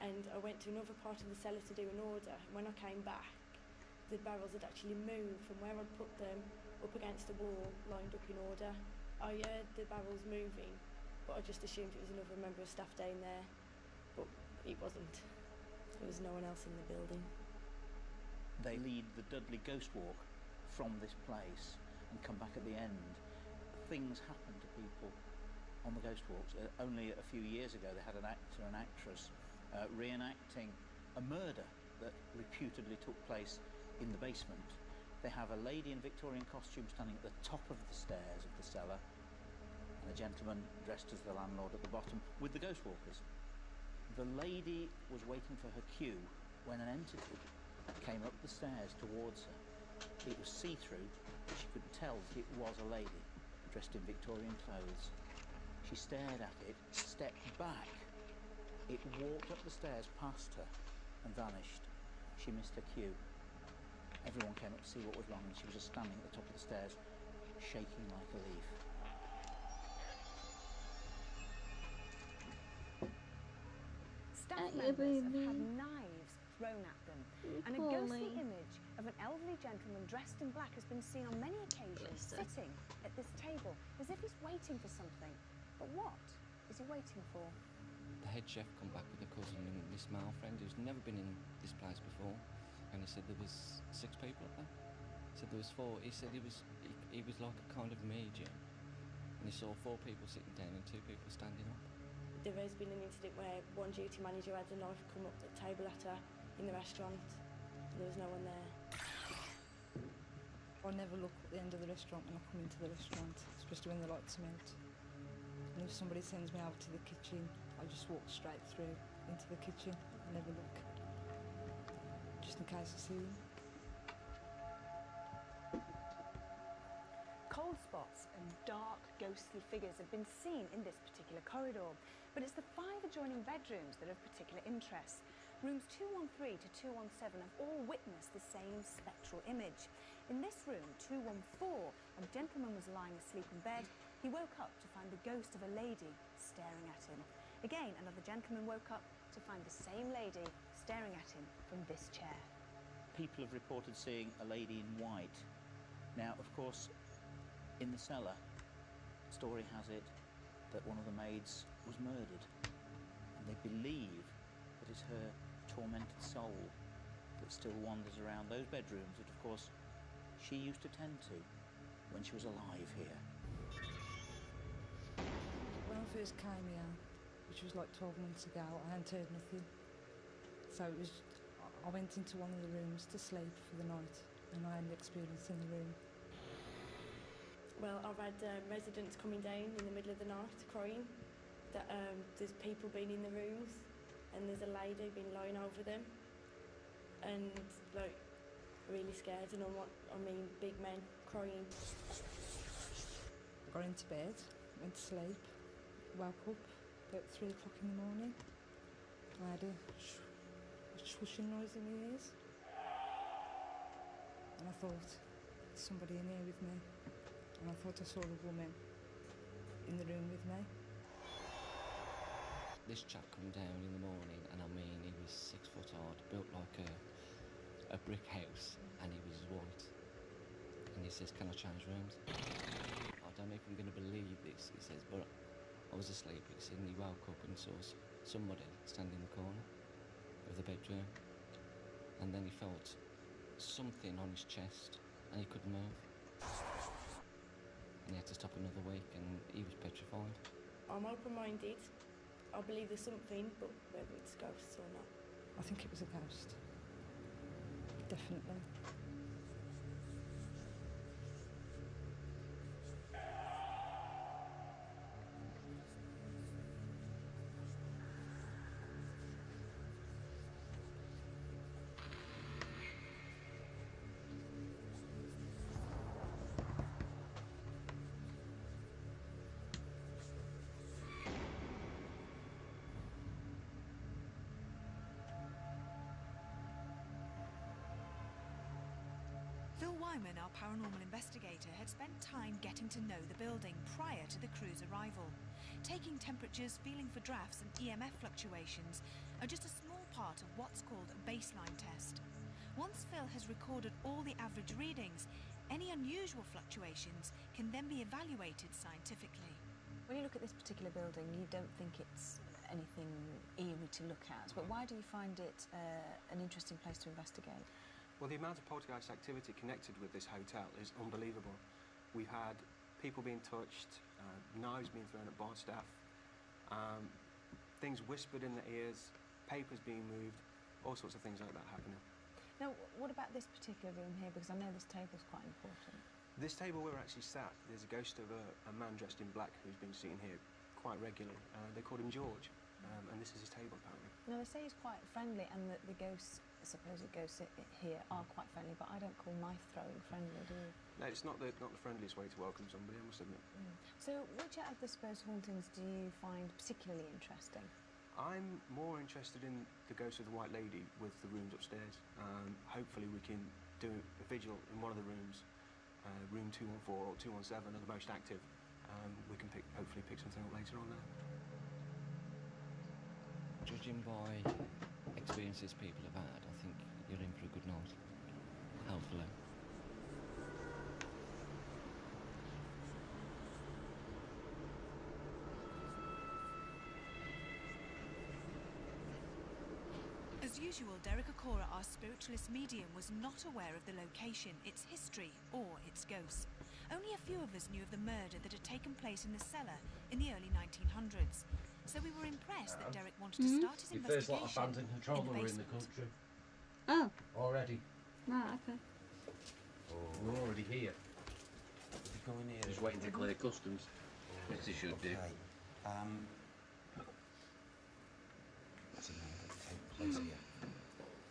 and I went to another part of the cellar to do an order, and when I came back the barrels had actually moved from where I'd put them up against the wall, lined up in order. I heard the barrels moving, but I just assumed it was another member of staff down there, but it wasn't. There was no one else in the building. They lead the Dudley Ghost Walk from this place and come back at the end. Things happen to people on the Ghost Walks. Only a few years ago they had an actor and actress reenacting a murder that reputedly took place in the basement. They have a lady in Victorian costume standing at the top of the stairs of the cellar, and a gentleman dressed as the landlord at the bottom with the ghost walkers. The lady was waiting for her cue when an entity came up the stairs towards her. It was see-through, but she could tell that it was a lady dressed in Victorian clothes. She stared at it, stepped back. It walked up the stairs past her and vanished. She missed her cue. Everyone came up to see what was wrong, and she was just standing at the top of the stairs, shaking like a leaf. Staff members have had knives thrown at them, and a ghostly Poorly. image of an elderly gentleman dressed in black has been seen on many occasions sitting at this table as if he's waiting for something. But what is he waiting for? the head chef come back with a cousin and this male friend who's never been in this place before, and he said there was 6 people up there. He said there was 4. He said he was like a kind of medium, and he saw 4 people sitting down and 2 people standing up. There has been an incident where one duty manager had a knife come up the table at her in the restaurant. There was no one there. I never look at the end of the restaurant when I come into the restaurant, especially when the lights are out. And if somebody sends me out to the kitchen, I just walk straight through into the kitchen. I never look, just in case I see them. Cold spots and dark, ghostly figures have been seen in this particular corridor, but it's the 5 adjoining bedrooms that are of particular interest. Rooms 213 to 217 have all witnessed the same spectral image. In this room, 214, a gentleman was lying asleep in bed. He woke up to find the ghost of a lady staring at him. Again, another gentleman woke up to find the same lady staring at him from this chair. People have reported seeing a lady in white. Now, of course, in the cellar, story has it that one of the maids was murdered, and they believe that it's her tormented soul that still wanders around those bedrooms that, of course, she used to tend to when she was alive here. When I first came here, which was like 12 months ago, I hadn't heard nothing. So I went into one of the rooms to sleep for the night, and I had an experience in the room. Well, I've had residents coming down in the middle of the night crying that there's people been in the rooms and there's a lady been lying over them, and like really scared, and I mean big men crying. Got into bed, went to sleep, woke up about 3 o'clock in the morning. I had a swooshing noise in my ears, and I thought, there's somebody in here with me, and I thought I saw a woman in the room with me. This chap come down in the morning, and I mean, he was 6 foot hard, built like a brick house, and he was white. And he says, "Can I change rooms?" I don't know if I'm going to believe this, he says, but I was asleep. He said, and he woke up and saw somebody standing in the corner of the bedroom, and then he felt something on his chest, and he couldn't move. And he had to stop another week, and he was petrified. I'm open-minded. I believe there's something, but whether it's ghosts or not. I think it was a ghost. Definitely. Phil Wyman, our paranormal investigator, had spent time getting to know the building prior to the crew's arrival. Taking temperatures, feeling for drafts and EMF fluctuations are just a small part of what's called a baseline test. Once Phil has recorded all the average readings, any unusual fluctuations can then be evaluated scientifically. When you look at this particular building, you don't think it's anything eerie to look at, but why do you find it an interesting place to investigate? Well, the amount of poltergeist activity connected with this hotel is unbelievable. We've had people being touched, knives being thrown at bar staff, things whispered in their ears, papers being moved, all sorts of things like that happening. Now, what about this particular room here? Because I know this table's quite important. This table we're actually sat, there's a ghost of a man dressed in black who's been seen here quite regularly. They called him George, and this is his table apparently. Now, they say he's quite friendly, and that the ghosts, supposed ghosts here, are quite friendly, but I don't call knife throwing friendly, do you? No, it's not the friendliest way to welcome somebody, I must admit. So, which out of the supposed hauntings do you find particularly interesting? I'm more interested in the ghost of the White Lady with the rooms upstairs. Hopefully we can do a vigil in one of the rooms, room 214 or 217 are the most active. We can hopefully pick something up later on there. Judging by experiences people have had, I think you're in for a good night, hopefully. As usual, Derek Okora, our spiritualist medium, was not aware of the location, its history, or its ghosts. Only a few of us knew of the murder that had taken place in the cellar in the early 1900s. So we were impressed that Derek wanted to start his Your first investigation lot of abandoned controller in the basement. country. Oh. Already. Right, okay. We're already here. Go in here. Just waiting to clear customs. Which they should do. There's a murder that take place here.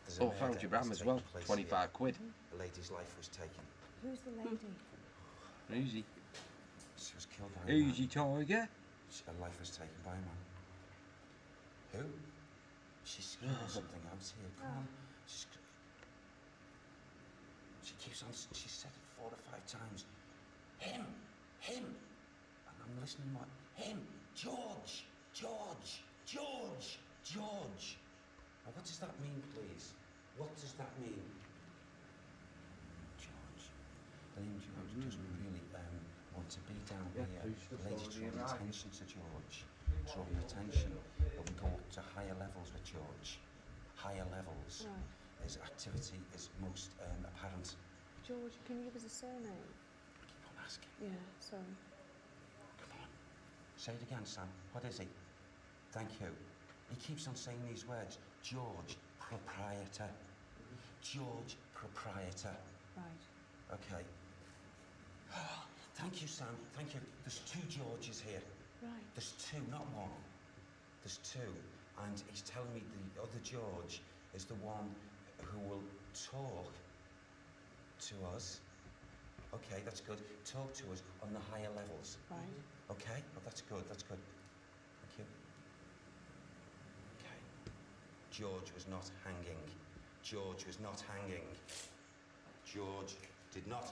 There's a Oh, murder found your Bram that's as well. taken place 25 here. quid. A lady's life was taken. Who's the lady? Easy. She was killed by a man. Easy, tiger. Her life was taken by a man. Who? She's screaming something out here. Come on. She keeps on. She said it 4 or 5 times. Him. And I'm listening. What? Him. George. Now, what does that mean, please? What does that mean? George. The name George doesn't really want to be down here. The lady's drawing attention to George. Drawing attention. But we go up to higher levels with George. Higher levels. Right. His activity is most apparent. George, can you give us a surname? Keep on asking. Yeah, sorry. Come on. Say it again, Sam. What is he? Thank you. He keeps on saying these words. George, proprietor. George, proprietor. Right. Okay. Thank you, Sam. Thank you. There's 2 Georges here. Right. There's 2, not 1. There's 2. And he's telling me the other George is the one who will talk to us. Okay, that's good. Talk to us on the higher levels. Right. Okay? Oh, that's good. Thank you. Okay. George was not hanging. George did not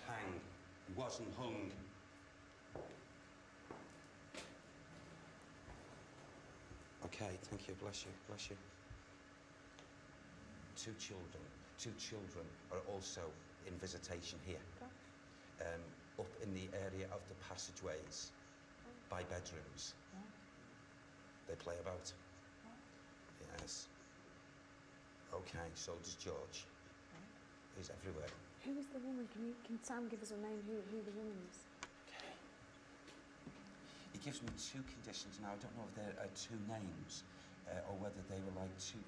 hang. He wasn't hung. Okay, thank you. Bless you. 2 children are also in visitation here. Up in the area of the passageways, by bedrooms. They play about. Yes. Okay, so does George. He's everywhere. Who is the woman? Can Sam give us a name who the woman is? Okay. He gives me 2 conditions now. I don't know if there are 2 names, or whether they were like 2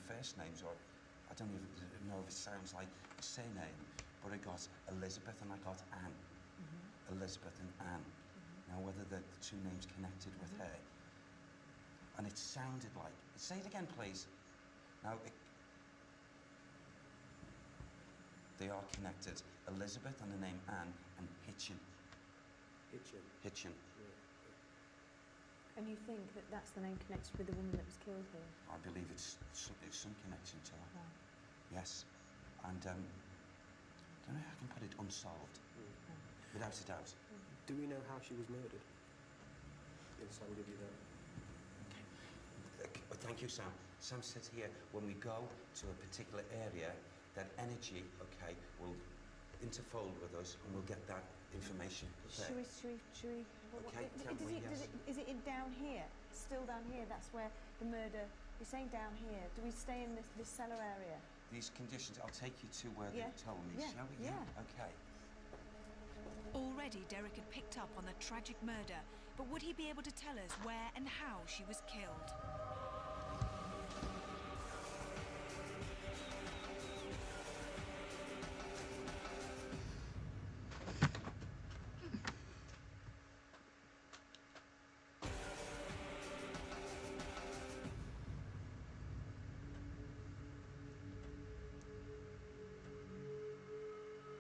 first names, or I don't even know if it sounds like a surname. But I got Elizabeth and I got Anne. Elizabeth and Anne. Now whether the 2 names connected with her. And it sounded like. Say it again, please. Now, they are connected. Elizabeth and the name Anne, and Hitchin. Hitchin. And you think that that's the name connected with the woman that was killed here? I believe it's some connection to her. Right. Yes. And don't know how I can put it unsolved. Without a doubt. Do we know how she was murdered? Yes, I'll give you that. Thank you, Sam. Sam says here, when we go to a particular area, that energy, will interfold with us and we'll get that information there. Should we Okay, can we, yes. Is it down here? Still down here? That's where the murder... You're saying down here. Do we stay in this cellar area? These conditions, I'll take you to where they told me, shall we? Yeah. Okay. Already Derek had picked up on the tragic murder, but would he be able to tell us where and how she was killed?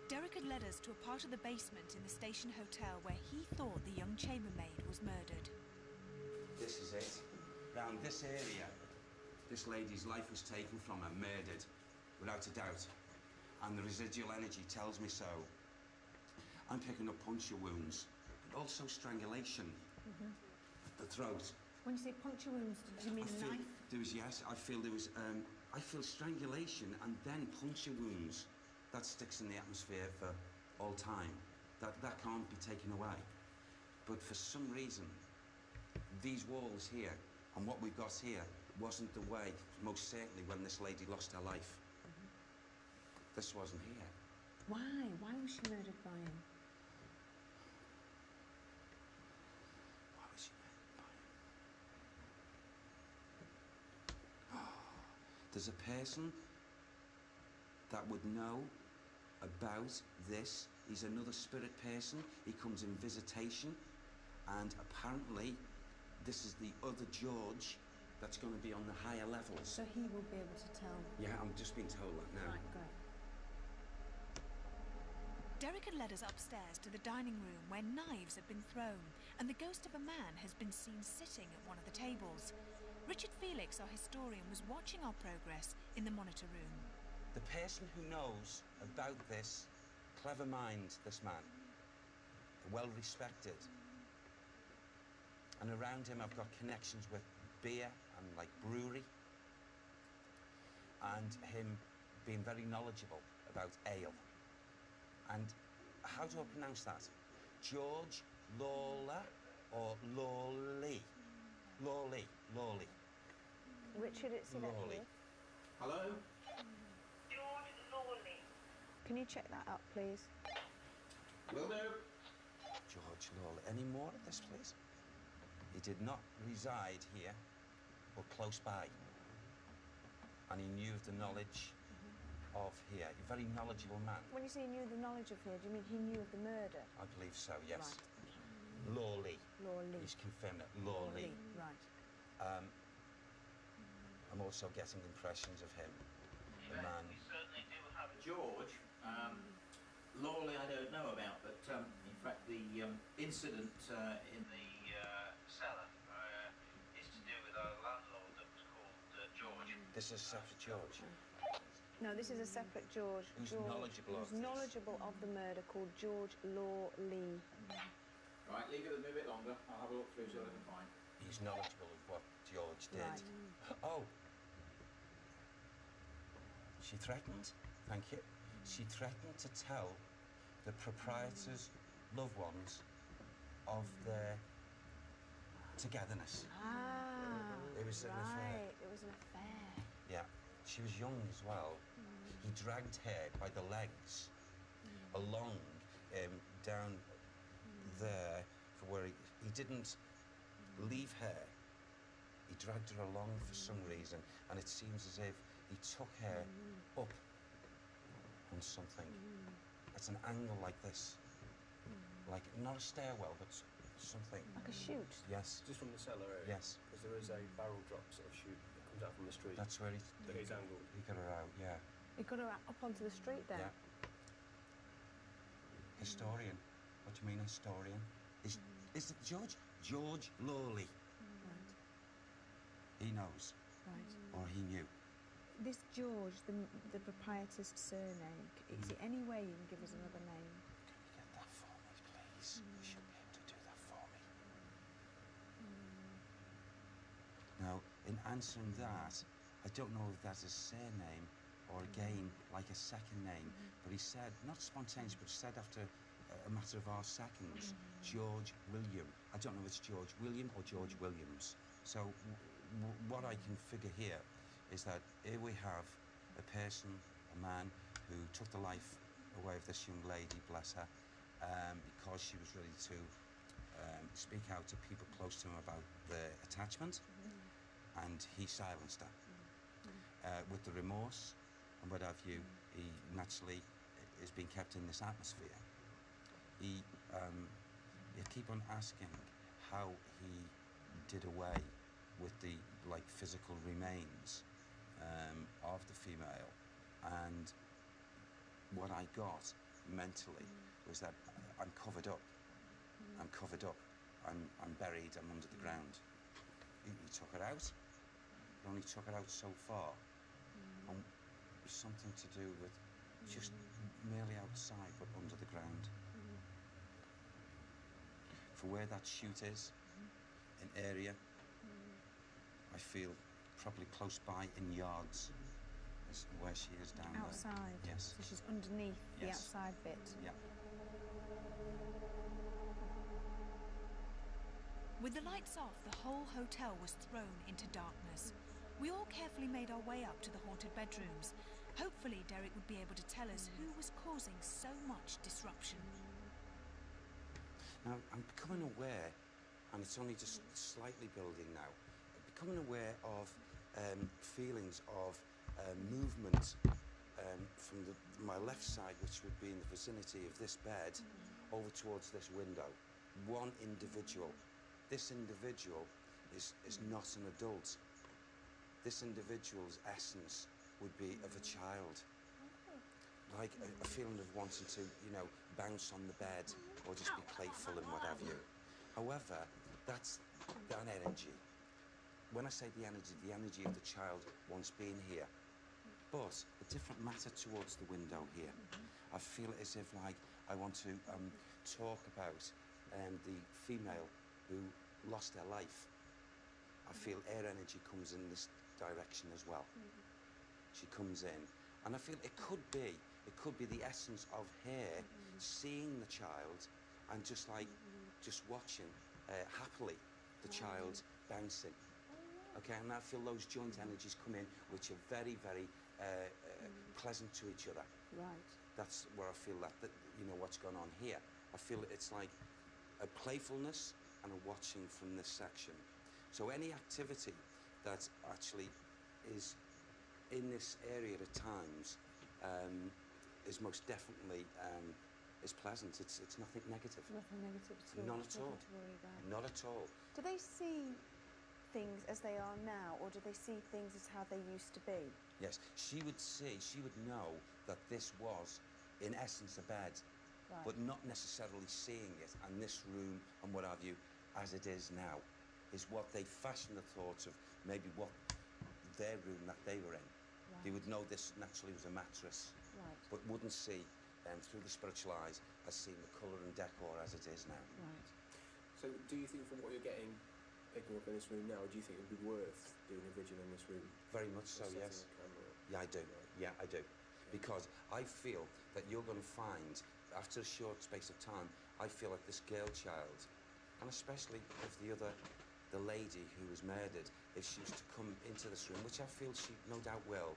Derek had led us to a part of the basement in the station hotel where he thought the young chambermaid was murdered. This is it. Round this area, this lady's life was taken from her, murdered, without a doubt. And the residual energy tells me so. I'm picking up puncture wounds, but also strangulation. At the throat. When you say puncture wounds, do you mean a knife? I feel strangulation and then puncture wounds. That sticks in the atmosphere for all time. That can't be taken away. But for some reason, these walls here and what we've got here wasn't the way, most certainly, when this lady lost her life. This wasn't here. Why? Why was she murdered by him? Why was she murdered by him? There's a person that would know about this. He's another spirit person. He comes in visitation, and apparently this is the other George that's going to be on the higher levels. So he will be able to tell. Yeah, I'm just being told that now. Right, great. Derek had led us upstairs to the dining room where knives had been thrown and the ghost of a man has been seen sitting at one of the tables. Richard Felix, our historian, was watching our progress in the monitor room. The person who knows about this, clever mind, this man, well respected. And around him I've got connections with beer and like brewery, and him being very knowledgeable about ale. And how do I pronounce that? George Lawler or Lawley? Lawley. Richard, it's Lawley. Hello? George Lawley. Can you check that up, please? Will do. George Lawley. Any more of this, please? He did not reside here or close by. And he knew of the knowledge of here. A very knowledgeable man. When you say he knew the knowledge of here, do you mean he knew of the murder? I believe so, yes. Right. Lawley. Lawley. He's confirmed that. Lawley. Right. I'm also getting impressions of him. The man. We certainly do have George. Lawley I don't know about, but in fact the incident in the cellar is to do with our landlord that was called George. This is separate George. No, this is a separate George. Who's George, knowledgeable of who's knowledgeable of the murder, called George Lawley. Right, leave it with me a bit longer. I'll have a look through see what I can find. He's knowledgeable of what George did. Right. Oh. She threatened, thank you, she threatened to tell the proprietor's loved ones of their togetherness. Ah, It was an affair. right. It was an affair. Yeah, she was young as well. He dragged her by the legs along down there for where he didn't leave her. He dragged her along for some reason, and it seems as if he took her up on something. It's an angle like this, like not a stairwell, but something. Like a chute? Yes. Just from the cellar area? Yes. Because there is a barrel drop sort of chute that comes out from the street. That's where that he's angled. He got her out, yeah. He got her up onto the street then? Yeah. Historian. What do you mean, historian? Is it George? George Lawley. Right. He knows. Right. Or he knew. This George, the proprietor's surname, is it any way you can give us another name? Get that for me, please. You should be able to do that for me. Now, in answering that, I don't know if that's a surname or again like a second name, but he said, not spontaneous, but said after a matter of our seconds, George William. I don't know if it's George William or George Williams. So what I can figure here is that here we have a person, a man, who took the life away of this young lady, bless her, because she was ready to speak out to people close to him about their attachment, and he silenced her. With the remorse and what have you, he naturally is being kept in this atmosphere. You keep on asking how he did away with the physical remains of the female, and what I got mentally was that I'm covered up. I'm covered up. I'm buried. I'm under the ground. He took her out. He only took her out so far. And something to do with just merely outside, but under the ground. For where that chute is, an area, I feel probably close by in yards is where she is down Outside? there. Yes. So she's underneath the Yes. outside bit? Yeah. With the lights off, the whole hotel was thrown into darkness. We all carefully made our way up to the haunted bedrooms. Hopefully Derek would be able to tell us who was causing so much disruption. Now, I'm becoming aware, and it's only just slightly building now, I'm becoming aware of feelings of movement from my left side, which would be in the vicinity of this bed, over towards this window. One individual. This individual is not an adult. This individual's essence would be of a child. Like a feeling of wanting to, you know, bounce on the bed or just be playful and what have you. However, that's that energy. When I say the energy of the child once being here. But a different matter towards the window here. I feel as if like I want to talk about the female who lost her life. I feel her energy comes in this direction as well. She comes in, and I feel it could be the essence of her seeing the child and just watching happily the child bouncing. Okay, and I feel those joint energies come in, which are very, very pleasant to each other. Right. That's where I feel that you know what's going on here. I feel it's like a playfulness and a watching from this section. So any activity that actually is in this area at times is most definitely is pleasant. It's nothing negative. Nothing negative at all. Not at all. Nothing to worry about. Not at all. Do they see things as they are now, or do they see things as how they used to be? Yes, she would know that this was, in essence, a bed, Right. but not necessarily seeing it, and this room and what have you, as it is now, is what they fashioned the thoughts of maybe what their room that they were in. They would know this naturally was a mattress, Right. but wouldn't see through the spiritual eyes as seeing the colour and decor as it is now. Right. So do you think from what you're picking up in this room now, do you think it would be worth doing a vigil in this room? Very much so, Or setting yes. a camera up? Yeah, I do. Yeah, I do. Because I feel that you're going to find, after a short space of time, I feel like this girl child, and especially if the lady who was murdered, if she was to come into this room, which I feel she no doubt will,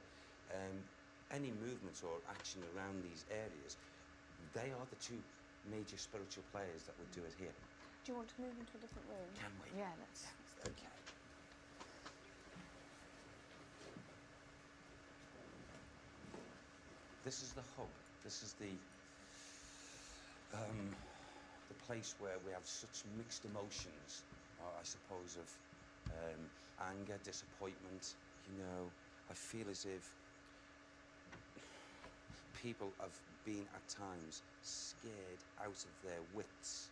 any movements or action around these areas, they are the two major spiritual players that would do it here. Do you want to move into a different room? Can we? Yeah, let's. Okay. This is the hub. This is the place where we have such mixed emotions, I suppose, of anger, disappointment. You know, I feel as if people have been at times scared out of their wits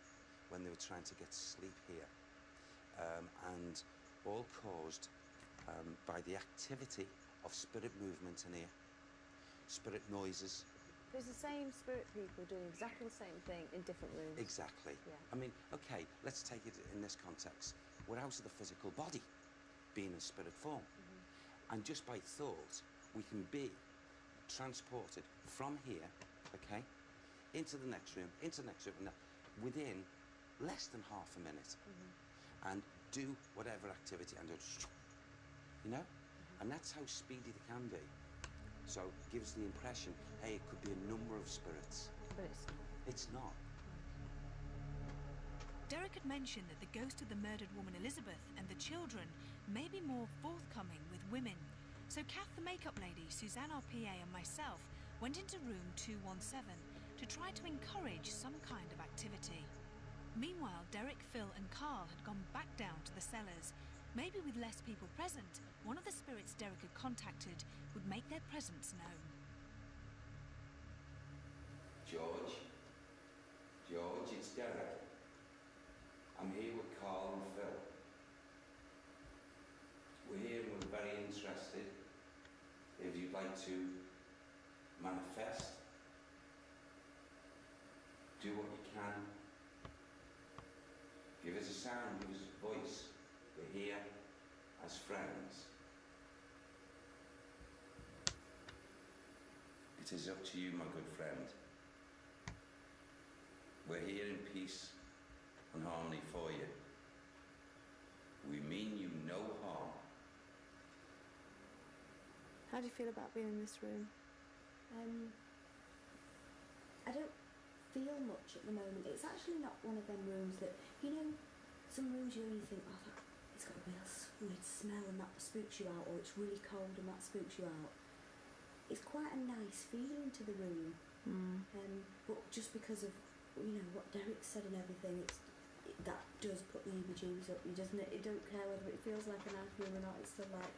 when they were trying to get sleep here, and all caused by the activity of spirit movement in here, spirit noises. There's the same spirit people doing exactly the same thing in different rooms. Exactly. Yeah. I mean, okay, let's take it in this context. We're out of the physical body, being in spirit form. And just by thought, we can be transported from here, okay, into the next room, and within less than half a minute, and do whatever activity and you know? And that's how speedy they can be. So it gives the impression, hey, it could be a number of spirits. But it's not. It's not. Derek had mentioned that the ghost of the murdered woman Elizabeth and the children may be more forthcoming with women. So Kath, the makeup lady, Suzanne, our PA, and myself went into room 217 to try to encourage some kind of activity. Meanwhile, Derek, Phil and Carl had gone back down to the cellars. Maybe with less people present, one of the spirits Derek had contacted would make their presence known. George, it's Derek. I'm here with Carl and Phil. We're here and we're very interested if you'd like to manifest, do what you can, give us a sound, give us a voice. We're here as friends. It is up to you, my good friend. We're here in peace and harmony for you. We mean you no harm. How do you feel about being in this room? I don't feel much at the moment. It's actually not one of them rooms that, you know, some rooms you only think, oh, it's got a real weird smell and that spooks you out, or it's really cold and that spooks you out. It's quite a nice feeling to the room. But just because of, you know, what Derek said and everything, that does put the heebie-jeebies up you, doesn't it? You don't care whether it feels like a nice room or not. It's still like,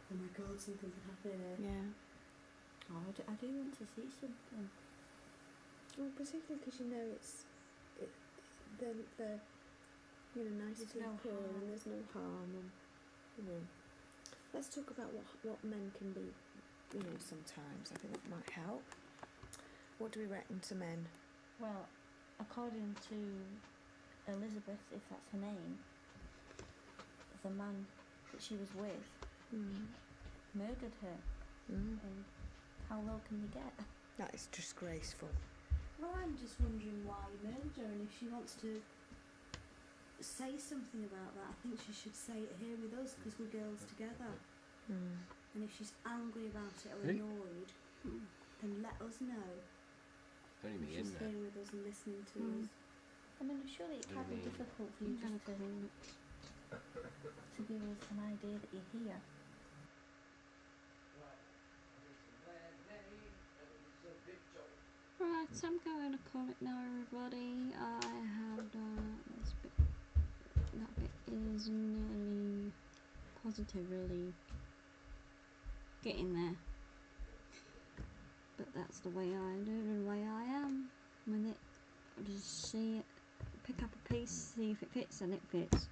oh my god, something could happen in here. Yeah. Oh, I do want to see something. Well, particularly because you know they're you know, nice There's no people harm. and there's no harm, and you know. Let's talk about what men can be, you know, sometimes. I think that might help. What do we reckon to men? Well, according to Elizabeth, if that's her name, the man that she was with murdered her. And how low can you get? That is disgraceful. Well, I'm just wondering why he murdered her, and if she wants to say something about that, I think she should say it here with us, because we're girls together. And if she's angry about it or annoyed, then let us know. Only me If she's in there. here with us and listening to us. I mean, surely it can't be difficult for you just to give us an idea that you're here. Right, so I'm going to call it now, everybody. I had this bit. That bit is nearly positively getting there. But that's the way I do it, the way I am with it. I just see it, pick up a piece, see if it fits, and it fits.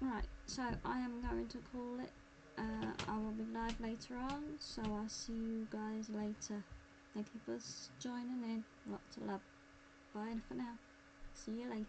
Right, so I am going to call it. I will be live later on, so I'll see you guys later. Thank you for joining in. Lots of love. Bye for now. See you later.